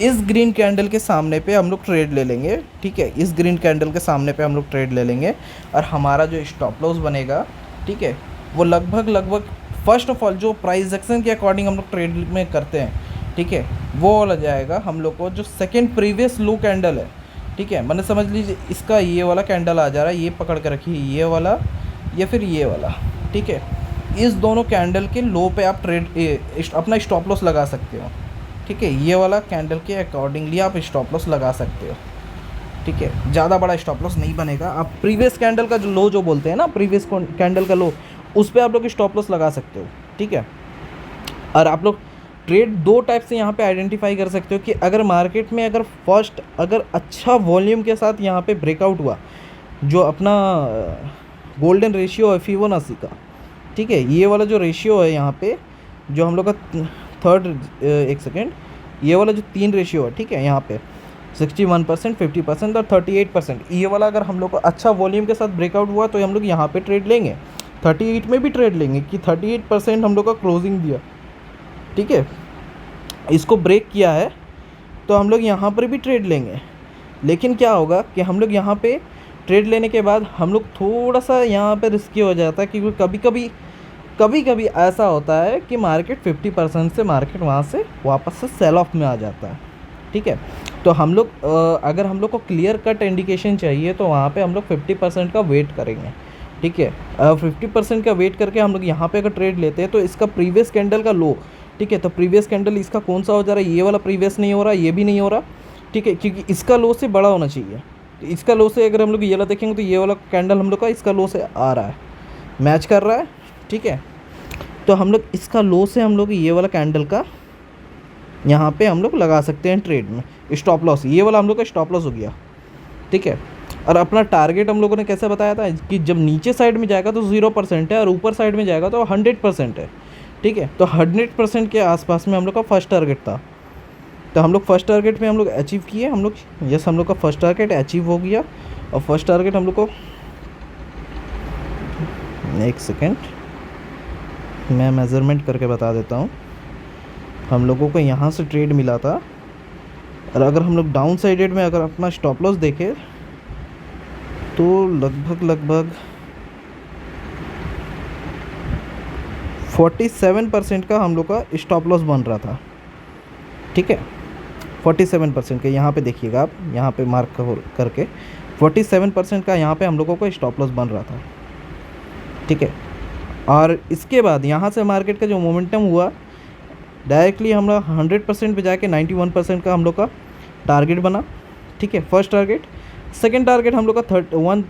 इस ग्रीन कैंडल के सामने पे हम लोग ट्रेड ले लेंगे, ठीक है। इस ग्रीन कैंडल के सामने पे हम लोग ट्रेड ले लेंगे, और हमारा जो स्टॉप लॉस बनेगा, ठीक है, वो लगभग फर्स्ट ऑफ ऑल जो प्राइस एक्शन के अकॉर्डिंग हम लोग ट्रेड में करते हैं, ठीक है, वो वाला जाएगा हम लोग को जो सेकेंड प्रीवियस लो कैंडल है, ठीक है। मैंने समझ लीजिए इसका ये वाला कैंडल आ जा रहा है, ये पकड़ के रखिए, ये वाला या फिर ये वाला, ठीक है। इस दोनों कैंडल के लो पे आप ट्रेड अपना स्टॉप लॉस लगा सकते हो, ठीक है। ये वाला कैंडल के अकॉर्डिंगली आप स्टॉप लॉस लगा सकते हो, ठीक है। ज़्यादा बड़ा स्टॉप लॉस नहीं बनेगा। आप प्रीवियस कैंडल का जो लो जो बोलते हैं ना, प्रीवियस कैंडल का लो, उस पर आप लोग स्टॉप लॉस लगा सकते हो, ठीक है। और आप लोग ट्रेड दो टाइप से यहाँ पे आइडेंटिफाई कर सकते हो कि अगर मार्केट में अगर अच्छा वॉल्यूम के साथ यहाँ पे ब्रेकआउट हुआ, जो अपना गोल्डन रेशियो है फिबोनाची का, ठीक है, ये वाला जो रेशियो है यहाँ पे जो हम लोग का एक सेकेंड, ये वाला जो 3 रेशियो है, ठीक है, यहाँ पे 61%, 50% और 38%, ये वाला अगर हम लोग को अच्छा वॉल्यूम के साथ ब्रेकआउट हुआ तो हम लोग यहाँ पे ट्रेड लेंगे। 38 में भी ट्रेड लेंगे कि 38% हम लोग का क्लोजिंग दिया, ठीक है, इसको ब्रेक किया है तो हम लोग यहाँ पर भी ट्रेड लेंगे। लेकिन क्या होगा कि हम लोग यहाँ पे ट्रेड लेने के बाद हम लोग थोड़ा सा यहाँ पे रिस्की हो जाता है, क्योंकि कभी कभी ऐसा होता है कि मार्केट 50% से मार्केट वहाँ से वापस से सेल ऑफ में आ जाता है, ठीक है। तो हम लोग अगर हम लोग को क्लियर कट इंडिकेशन चाहिए तो वहाँ पे हम लोग 50% का वेट करेंगे, ठीक है। 50% का वेट करके हम लोग यहाँ पे अगर ट्रेड लेते हैं तो इसका प्रीवियस कैंडल का लो, ठीक है, तो प्रीवियस कैंडल इसका कौन सा हो जा रहा है, ये वाला प्रीवियस नहीं हो रहा, ये भी नहीं हो रहा, ठीक है, क्योंकि इसका लो से बड़ा होना चाहिए। तो इसका लो से अगर हम लोग ये वाला देखेंगे तो ये वाला कैंडल हम लोग का इसका लो से आ रहा है, मैच कर रहा है, ठीक है। तो हम लोग इसका लो से हम लोग ये वाला कैंडल का यहाँ पे हम लोग लगा सकते हैं ट्रेड में स्टॉप लॉस। ये वाला हम लोग का स्टॉप लॉस हो गया, ठीक है। और अपना टारगेट हम लोगों ने कैसे बताया था कि जब नीचे साइड में जाएगा तो 0% है और ऊपर साइड में जाएगा तो 100% है। ठीक है, तो 100% के आसपास में हम लोग का फर्स्ट टारगेट था। तो हम लोग फर्स्ट टारगेट में हम लोग अचीव किए, हम लोग यस हम लोग का फर्स्ट टारगेट अचीव हो गया। और फर्स्ट टारगेट हम लोग को, एक सेकेंड मैं मेज़रमेंट करके बता देता हूँ। हम लोगों को यहाँ से ट्रेड मिला था, और अगर हम लोग डाउन साइडेड में अगर अपना स्टॉप लॉस देखें तो लगभग 47% का हम लोग का स्टॉप लॉस बन रहा था। ठीक है, 47% का यहाँ पे देखिएगा आप, यहाँ पे मार्क करके 47% का यहाँ पे हम लोगों को स्टॉप लॉस बन रहा था। ठीक है, और इसके बाद यहाँ से मार्केट का जो मोमेंटम हुआ, डायरेक्टली हम लोग 100% पे जाके 91% का हम लोग का टारगेट बना। ठीक है, फर्स्ट टारगेट। सेकंड टारगेट हम लोग का 31,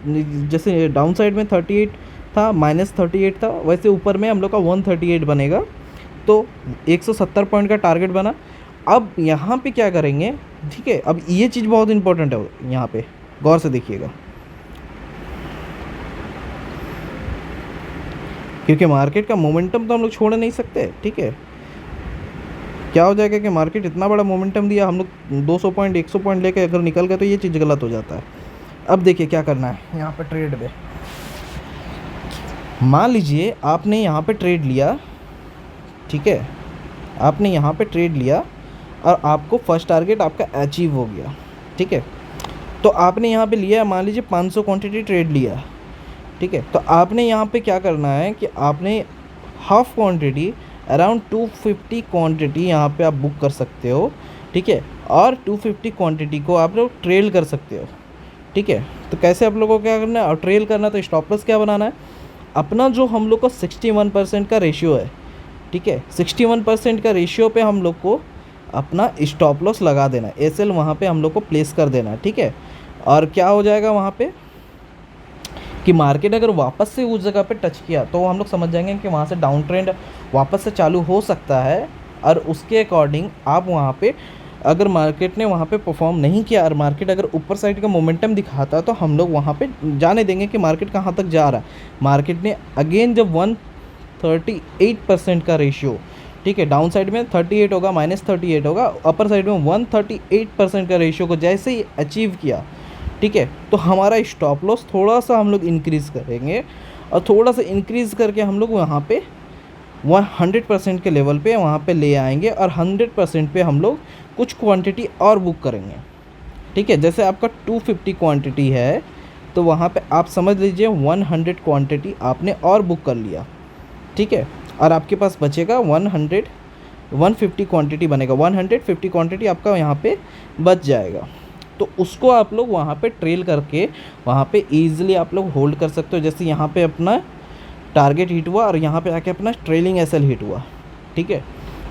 जैसे डाउन साइड में 38 था, -38 था, वैसे ऊपर में हम लोग का 138 बनेगा, तो 170 पॉइंट का टारगेट बना। अब यहाँ पे क्या करेंगे, ठीक है, अब ये चीज़ बहुत इंपॉर्टेंट है, यहाँ पे गौर से देखिएगा, क्योंकि मार्केट का मोमेंटम तो हम लोग छोड़ नहीं सकते। ठीक है, क्या हो जाएगा कि मार्केट इतना बड़ा मोमेंटम दिया, हम लोग 200 पॉइंट 100 पॉइंट लेके अगर निकल गए तो ये चीज़ गलत हो जाता है। अब देखिए क्या करना है यहाँ पे ट्रेड में। मान लीजिए आपने यहाँ पे ट्रेड लिया, ठीक है, आपने यहाँ पे ट्रेड लिया और आपको फर्स्ट टारगेट आपका अचीव हो गया। ठीक है, तो आपने यहाँ पे लिया, मान लीजिए 500 क्वांटिटी ट्रेड लिया। ठीक है, तो आपने यहाँ पे क्या करना है कि आपने हाफ क्वांटिटी अराउंड 250 क्वांटिटी यहाँ पे आप बुक कर सकते हो। ठीक है, और 250 क्वांटिटी को आप लोग ट्रेल कर सकते हो। ठीक है, तो कैसे आप लोगों को क्या करना है, और ट्रेल करना, तो स्टॉप लॉस क्या बनाना है, अपना जो हम लोग को 61% का रेशियो है। ठीक है, 61% का रेशियो पे हम लोग को अपना स्टॉप लॉस लगा देना है, एसएल वहाँ पे हम लोग को प्लेस कर देना है। ठीक है, और क्या हो जाएगा वहाँ पे कि मार्केट अगर वापस से उस जगह पे टच किया तो हम लोग समझ जाएंगे कि वहाँ से डाउन ट्रेंड वापस से चालू हो सकता है, और उसके अकॉर्डिंग आप वहाँ पे, अगर मार्केट ने वहाँ पे परफॉर्म नहीं किया और मार्केट अगर ऊपर साइड का मोमेंटम दिखाता तो हम लोग वहाँ पे जाने देंगे कि मार्केट कहाँ तक जा रहा है। मार्केट ने अगेन जब 138% का रेशियो, ठीक है, डाउन साइड में 38 होगा, -38 होगा, अपर साइड में 138% का रेशियो को जैसे ही अचीव किया, ठीक है, तो हमारा स्टॉप लॉस थोड़ा सा हम लोग इंक्रीज़ करेंगे, और थोड़ा सा इंक्रीज़ करके हम लोग वहाँ पे 100% के लेवल पे वहाँ पे ले आएंगे, और 100% पे हम लोग कुछ क्वांटिटी और बुक करेंगे। ठीक है, जैसे आपका 250 क्वांटिटी है तो वहाँ पे आप समझ लीजिए 100 क्वांटिटी आपने और बुक कर लिया। ठीक है, और आपके पास बचेगा 150 क्वांटिटी बनेगा, 150 क्वांटिटी आपका यहाँ पे बच जाएगा। तो उसको आप लोग वहाँ पे ट्रेल करके वहाँ पे ईजिली आप लोग होल्ड कर सकते हो। जैसे यहाँ पे अपना टारगेट हिट हुआ और यहाँ पे आके अपना ट्रेलिंग एसएल हिट हुआ। ठीक है,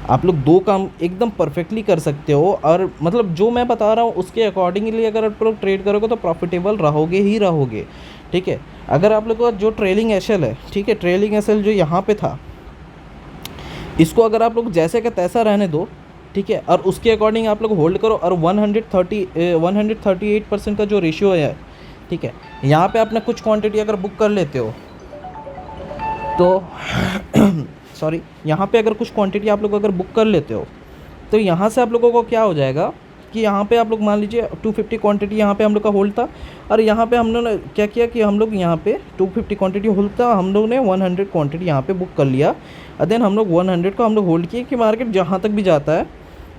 आप लोग दो काम एकदम परफेक्टली कर सकते हो, और मतलब जो मैं बता रहा हूँ उसके अकॉर्डिंगली अगर आप लोग ट्रेड करोगे तो प्रॉफिटेबल रहोगे ही रहोगे। ठीक है, अगर आप लोग का जो ट्रेलिंग एसएल है, ठीक है, ट्रेलिंग एसएल जो यहाँ पे था, इसको अगर आप लोग जैसे का तैसा रहने दो, ठीक है, और उसके अकॉर्डिंग आप लोग होल्ड करो, और 138% का जो रेशियो है, ठीक है, यहाँ पे आपने कुछ क्वांटिटी अगर बुक कर लेते हो तो सॉरी, यहाँ पे अगर कुछ क्वांटिटी आप लोग अगर बुक कर लेते हो तो यहाँ से आप लोगों को क्या हो जाएगा कि यहाँ पे आप लोग मान लीजिए 250 क्वांटिटी यहाँ पे हम लोग का होल्ड था, और यहाँ पे हम लोग ने क्या किया कि हम लोग यहाँ पे 250 क्वांटिटी होल्ड था, हम लोग ने 100 क्वांटिटी यहाँ पे बुक कर लिया, और देन हम लोग 100 को हम लोग होल्ड किए कि मार्केट जहाँ तक भी जाता है,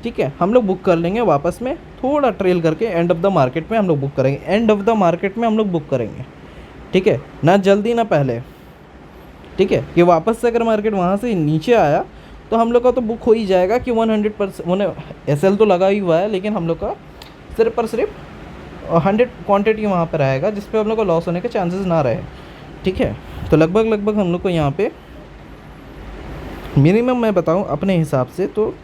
ठीक है, हम लोग बुक कर लेंगे वापस में, थोड़ा ट्रेल करके एंड ऑफ द मार्केट में हम लोग बुक करेंगे, एंड ऑफ द मार्केट में हम लोग बुक करेंगे। ठीक है, ना जल्दी ना पहले। ठीक है, कि वापस से अगर मार्केट वहाँ से नीचे आया तो हम लोग का तो बुक हो ही जाएगा कि 100% एसएल तो लगा ही हुआ है, लेकिन हम लोग का सिर्फ और सिर्फ 100 क्वांटिटी वहाँ पर रहेगा, जिस पे हम लोग को लॉस होने के चांसेस ना रहे। ठीक है, तो लगभग हम लोग को यहाँ पे मिनिमम मैं बताऊँ अपने हिसाब से तो,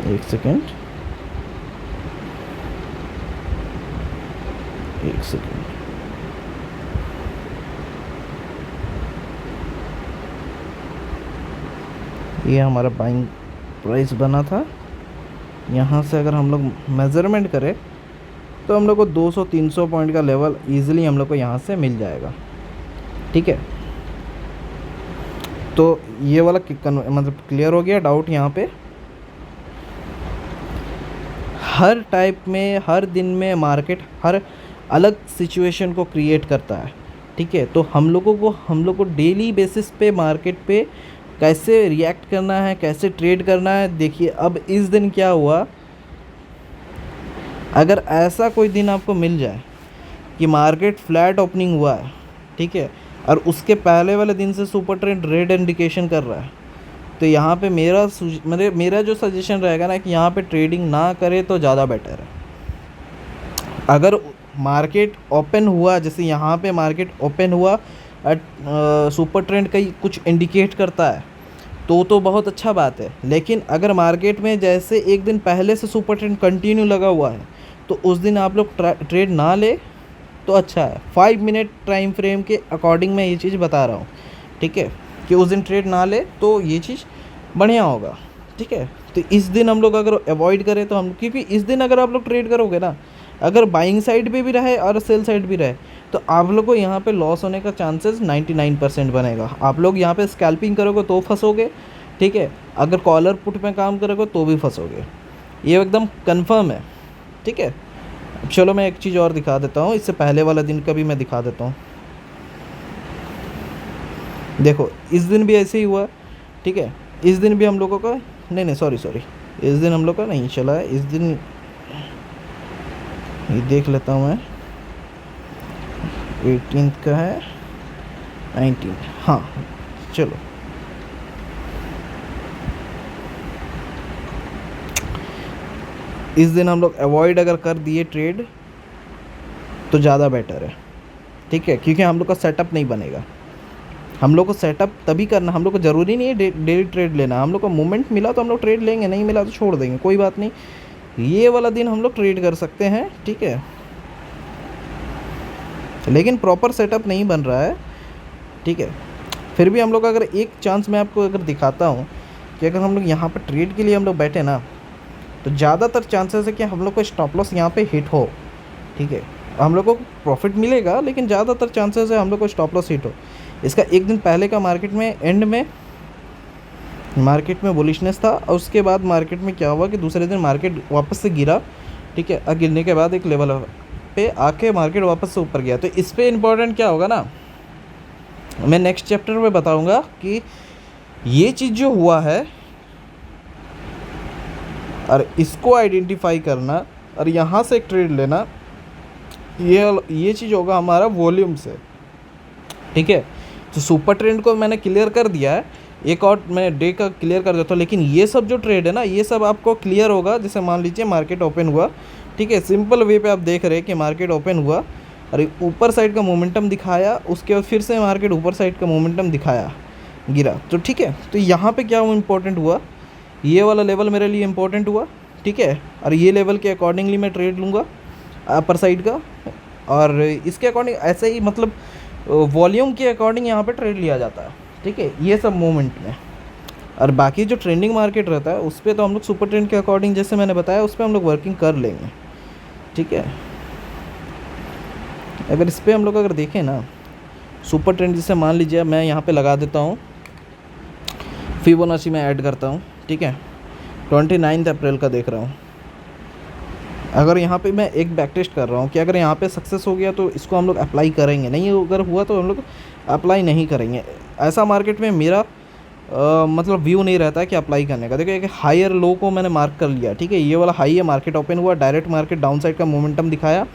एक सेकेंड, ये हमारा बाइंग प्राइस बना था। यहाँ से अगर हम लोग मेज़रमेंट करें तो हम लोग को 200-300 पॉइंट का लेवल ईजिली हम लोग को यहाँ से मिल जाएगा, ठीक है। तो ये वाला मतलब क्लियर हो गया डाउट यहाँ पे। हर टाइप में, हर दिन में मार्केट हर अलग सिचुएशन को क्रिएट करता है, ठीक है। तो हम लोग को डेली बेसिस पे मार्केट पे कैसे रिएक्ट करना है, कैसे ट्रेड करना है। देखिए अब इस दिन क्या हुआ, अगर ऐसा कोई दिन आपको मिल जाए कि मार्केट फ्लैट ओपनिंग हुआ है, ठीक है, और उसके पहले वाले दिन से सुपर ट्रेंड रेड इंडिकेशन कर रहा है, तो यहाँ पे मेरा जो सजेशन रहेगा ना कि यहाँ पे ट्रेडिंग ना करे तो ज़्यादा बेटर है। अगर मार्केट ओपन हुआ, जैसे यहाँ पे मार्केट ओपन हुआ सुपर ट्रेंड का कुछ इंडिकेट करता है तो बहुत अच्छा बात है। लेकिन अगर मार्केट में जैसे एक दिन पहले से सुपर ट्रेंड कंटिन्यू लगा हुआ है तो उस दिन आप लोग ट्रेड ना ले तो अच्छा है। 5 मिनट टाइम फ्रेम के अकॉर्डिंग मैं ये चीज़ बता रहा हूँ, ठीक है, कि उस दिन ट्रेड ना ले तो ये चीज़ बढ़िया होगा, ठीक है। तो इस दिन हम लोग अगर अवॉइड करें तो हम, क्योंकि इस दिन अगर आप लोग ट्रेड करोगे ना, अगर बाइंग साइड पे भी रहे और सेल साइड भी रहे तो आप लोग को यहाँ पे लॉस होने का चांसेस 99% बनेगा। आप लोग यहाँ पे स्कैल्पिंग करोगे तो फंसोगे, ठीक है, अगर कॉलर पुट में काम करोगे तो भी फंसोगे, ये एकदम कंफर्म है, ठीक है। अब चलो मैं एक चीज़ और दिखा देता हूँ, इससे पहले वाला दिन का भी मैं दिखा देता हूँ। देखो इस दिन भी ऐसे ही हुआ, ठीक है, इस दिन भी हम लोगों का नहीं सॉरी इस दिन हम लोग का नहीं चला है। इस दिन ये देख लेता हूँ मैं, 18 का है, 19, हाँ चलो इस दिन हम लोग अवॉइड अगर कर दिए ट्रेड तो ज़्यादा बेटर है, ठीक है, क्योंकि हम लोग का सेटअप नहीं बनेगा। हम लोग को सेटअप तभी करना, हम लोग को ज़रूरी नहीं है डेली ट्रेड लेना। हम लोग को मोमेंट मिला तो हम लोग ट्रेड लेंगे, नहीं मिला तो छोड़ देंगे, कोई बात नहीं। ये वाला दिन हम लोग ट्रेड कर सकते हैं, ठीक है, लेकिन प्रॉपर सेटअप नहीं बन रहा है, ठीक है। फिर भी हम लोग अगर एक चांस मैं आपको अगर दिखाता हूँ कि अगर हम लोग यहाँ पर ट्रेड के लिए हम लोग बैठे ना तो ज़्यादातर चांसेस है कि हम लोग को स्टॉप लॉस यहाँ पे हिट हो, ठीक है, हम लोग को प्रॉफिट मिलेगा लेकिन ज़्यादातर चांसेस है हम लोग को स्टॉप लॉस हिट हो। इसका एक दिन पहले का मार्केट में एंड में मार्केट में बुलिशनेस था और उसके बाद मार्केट में क्या हुआ कि दूसरे दिन मार्केट वापस से गिरा, ठीक है, और गिरने के बाद एक लेवल पे आके मार्केट वापस से ऊपर गया। तो इस पे इम्पोर्टेंट क्या होगा ना, मैं नेक्स्ट चैप्टर में बताऊंगा कि ये चीज़ जो हुआ है और इसको आइडेंटिफाई करना और यहाँ से एक ट्रेड लेना, ये चीज़ होगा हमारा वॉल्यूम से, ठीक है। तो सुपर ट्रेंड को मैंने क्लियर कर दिया है, एक और मैं डे का क्लियर कर देता हूँ, लेकिन ये सब जो ट्रेड है ना ये सब आपको क्लियर होगा। जैसे मान लीजिए मार्केट ओपन हुआ, ठीक है, सिंपल वे पे आप देख रहे हैं कि मार्केट ओपन हुआ और ऊपर साइड का मोमेंटम दिखाया, उसके बाद फिर से मार्केट ऊपर साइड का मोमेंटम दिखाया, गिरा, तो ठीक है। तो यहाँ पे क्या इम्पोर्टेंट हुआ, ये वाला लेवल मेरे लिए इम्पोर्टेंट हुआ, ठीक है, और ये लेवल के अकॉर्डिंगली मैं ट्रेड लूँगा अपर साइड का, और इसके अकॉर्डिंग ऐसे ही मतलब वॉल्यूम के अकॉर्डिंग यहाँ पे ट्रेड लिया जाता है, ठीक है, ये सब मोमेंट में। और बाकी जो ट्रेंडिंग मार्केट रहता है उस पर तो हम लोग सुपर ट्रेंड के अकॉर्डिंग जैसे मैंने बताया उस पर हम लोग वर्किंग कर लेंगे, ठीक है। अगर इस पर हम लोग अगर देखें ना सुपर ट्रेंड, जैसे मान लीजिए मैं यहाँ पे लगा देता हूँ फिबोनाची में ऐड करता हूँ, ठीक है, 29 अप्रैल का देख रहा हूँ। अगर यहाँ पे मैं एक बैक टेस्ट कर रहा हूँ कि अगर यहाँ पे सक्सेस हो गया तो इसको हम लोग अप्लाई करेंगे, नहीं अगर हुआ तो हम लोग अप्लाई नहीं करेंगे। ऐसा मार्केट में मेरा मतलब व्यू नहीं रहता है कि अप्लाई करने का। देखो एक हायर लो को मैंने मार्क कर लिया, ठीक है, ये वाला हाई है, मार्केट ओपन हुआ, डायरेक्ट मार्केट डाउन साइड का मोमेंटम दिखाया।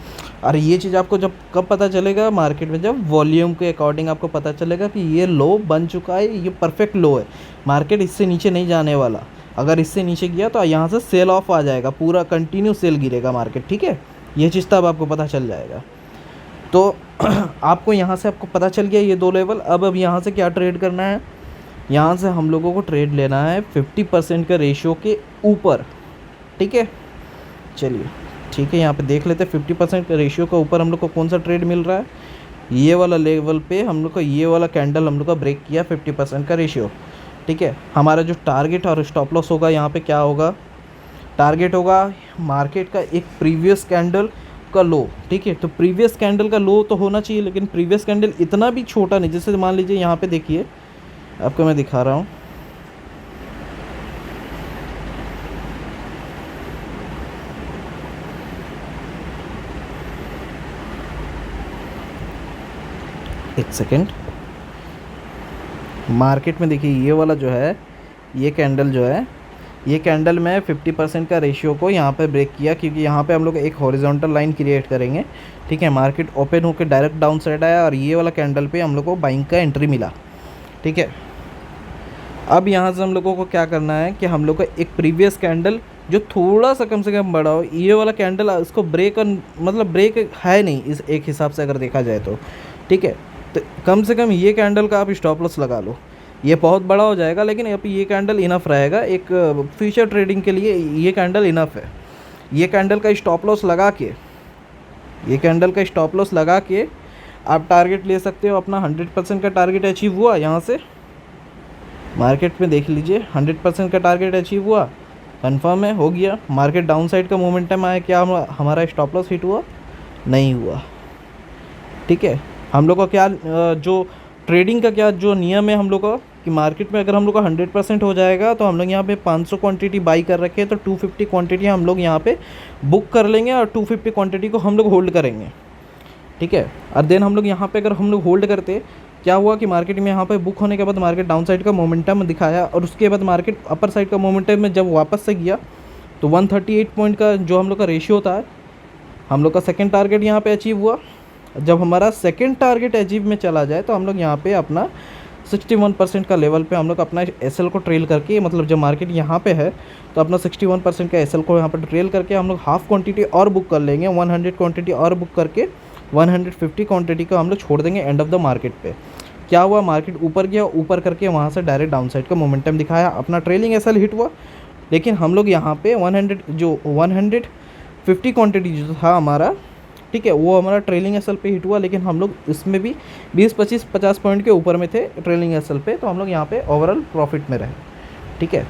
और ये चीज़ आपको जब कब पता चलेगा मार्केट में, जब वॉल्यूम के अकॉर्डिंग आपको पता चलेगा कि ये लो बन चुका है, ये परफेक्ट लो है, मार्केट इससे नीचे नहीं जाने वाला। अगर इससे नीचे गया तो यहाँ से सेल ऑफ आ जाएगा, पूरा कंटिन्यू सेल गिरेगा मार्केट, ठीक है, ये चीज़ तब आपको पता चल जाएगा। तो आपको यहाँ से आपको पता चल गया ये दो लेवल। अब यहाँ से क्या ट्रेड करना है, यहाँ से हम लोगों को ट्रेड लेना है 50% का रेशियो के ऊपर, ठीक है। चलिए ठीक है, यहाँ पे देख लेते हैं 50% का रेशियो का ऊपर हम लोग को कौन सा ट्रेड मिल रहा है। ये वाला लेवल पे हम लोग को ये वाला कैंडल हम लोग का ब्रेक किया 50% का रेशियो, ठीक है। हमारा जो टारगेट और स्टॉप लॉस होगा यहाँ पे क्या होगा, टारगेट होगा मार्केट का एक प्रीवियस कैंडल का लो, ठीक है। तो प्रीवियस कैंडल का लो तो होना चाहिए, लेकिन प्रीवियस कैंडल इतना भी छोटा नहीं। जैसे मान लीजिए यहाँ पे देखिए, आपको मैं दिखा रहा हूँ, एक सेकेंड। मार्केट में देखिए ये वाला जो है, ये कैंडल जो है, ये कैंडल में 50% का रेशियो को यहाँ पे ब्रेक किया, क्योंकि यहाँ पे हम लोग एक हॉरिजॉन्टल लाइन क्रिएट करेंगे, ठीक है। मार्केट ओपन होकर डायरेक्ट डाउन साइड आया और ये वाला कैंडल पे हम लोग को बाइंग का एंट्री मिला, ठीक है। अब यहाँ से हम लोगों को क्या करना है कि हम लोग को एक प्रीवियस कैंडल जो थोड़ा सा कम से कम बड़ा हो, ये वाला कैंडल उसको ब्रेक, मतलब ब्रेक है नहीं इस एक हिसाब से अगर देखा जाए तो, ठीक है। तो कम से कम ये कैंडल का आप स्टॉप लॉस लगा लो। ये बहुत बड़ा हो जाएगा, लेकिन अब ये कैंडल इनफ रहेगा एक फ्यूचर ट्रेडिंग के लिए, ये कैंडल इनफ है। ये कैंडल का स्टॉप लॉस लगा के, ये कैंडल का स्टॉप लॉस लगा के आप टारगेट ले सकते हो अपना। 100% का टारगेट अचीव हुआ यहाँ से, मार्केट में देख लीजिए 100% का टारगेट अचीव हुआ, कंफर्म है, हो गया। मार्केट डाउन साइड का मोमेंटम आया, क्या हमारा स्टॉप लॉस हिट हुआ? नहीं हुआ, ठीक है। हम लोग का क्या जो ट्रेडिंग का क्या जो नियम है हम लोग का, कि मार्केट में अगर हम लोग का 100% हो जाएगा तो हम लोग यहाँ पे 500 क्वांटिटी बाई कर रखे हैं, तो 250 क्वांटिटी हम लोग यहाँ पे बुक कर लेंगे और 250 क्वांटिटी को हम लोग होल्ड करेंगे, ठीक है। और देन हम लोग यहाँ पे अगर हम लोग होल्ड करते, क्या हुआ कि मार्केट में यहाँ पे बुक होने के बाद मार्केट डाउन साइड का मोमेंटम दिखाया, और उसके बाद मार्केट अपर साइड का मोमेंटम में जब वापस से गया तो 138 पॉइंट का जो हम लोग का रेशियो था, हम लोग का सेकेंड टारगेट यहाँ पे अचीव हुआ। जब हमारा सेकेंड टारगेट अचीव में चला जाए तो हम लोग यहाँ पे अपना 61% का लेवल पे हम लोग अपना एसएल को ट्रेल करके, मतलब जब मार्केट यहाँ पे है तो अपना 61% का एसएल को यहाँ पर ट्रेल करके हम लोग हाफ क्वांटिटी और बुक कर लेंगे, 100 क्वांटिटी और बुक करके 150 क्वांटिटी को हम लोग छोड़ देंगे एंड ऑफ द मार्केट पे। क्या हुआ, मार्केट ऊपर गया, ऊपर करके वहाँ से डायरेक्ट डाउन साइड का मोमेंटम दिखाया, अपना ट्रेलिंग एसएल हिट हुआ। लेकिन हम लोग यहाँ पे 150 क्वांटिटी जो था हमारा, ठीक है, वो हमारा ट्रेलिंग एसएल पे हिट हुआ, लेकिन हम लोग इसमें भी 20-25-50 पॉइंट के ऊपर में थे ट्रेलिंग एसएल पे, तो हम लोग यहाँ पे ओवरऑल प्रॉफिट में रहे, ठीक है।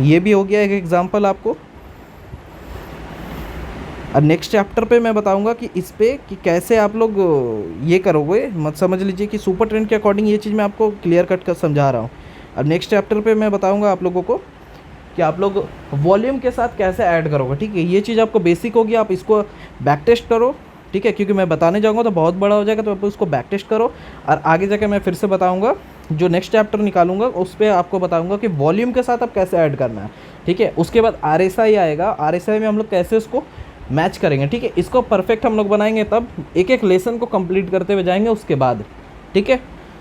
ये भी हो गया एक एग्जांपल आपको। और नेक्स्ट चैप्टर पे मैं बताऊंगा कि इस पे कि कैसे आप लोग ये करोगे। मत समझ लीजिए कि सुपर ट्रेंड के अकॉर्डिंग ये चीज़ मैं आपको क्लियर कट कर समझा रहा हूँ। अब नेक्स्ट चैप्टर पे मैं बताऊंगा आप लोगों को कि आप लोग वॉल्यूम के साथ कैसे ऐड करोगे, ठीक है। ये चीज़ आपको बेसिक होगी, आप इसको बैक टेस्ट करो, ठीक है, क्योंकि मैं बताने जाऊँगा तो बहुत बड़ा हो जाएगा, तो आप उसको बैक टेस्ट करो। और आगे जाकर मैं फिर से बताऊँगा, जो नेक्स्ट चैप्टर निकालूंगा उस पर आपको बताऊँगा कि वॉल्यूम के साथ आप कैसे ऐड करना है, ठीक है। उसके बाद RSI आएगा, RSI में हम लोग कैसे उसको मैच करेंगे, ठीक है। इसको परफेक्ट हम लोग बनाएंगे, तब एक एक लेसन को कंप्लीट करते हुए जाएंगे उसके बाद, ठीक है।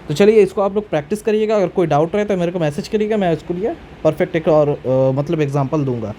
तो चलिए इसको आप लोग प्रैक्टिस करिएगा। अगर कोई डाउट रहे तो मेरे को मैसेज करिएगा, मैं इसको लिए परफेक्ट एक और मतलब एग्जांपल दूंगा।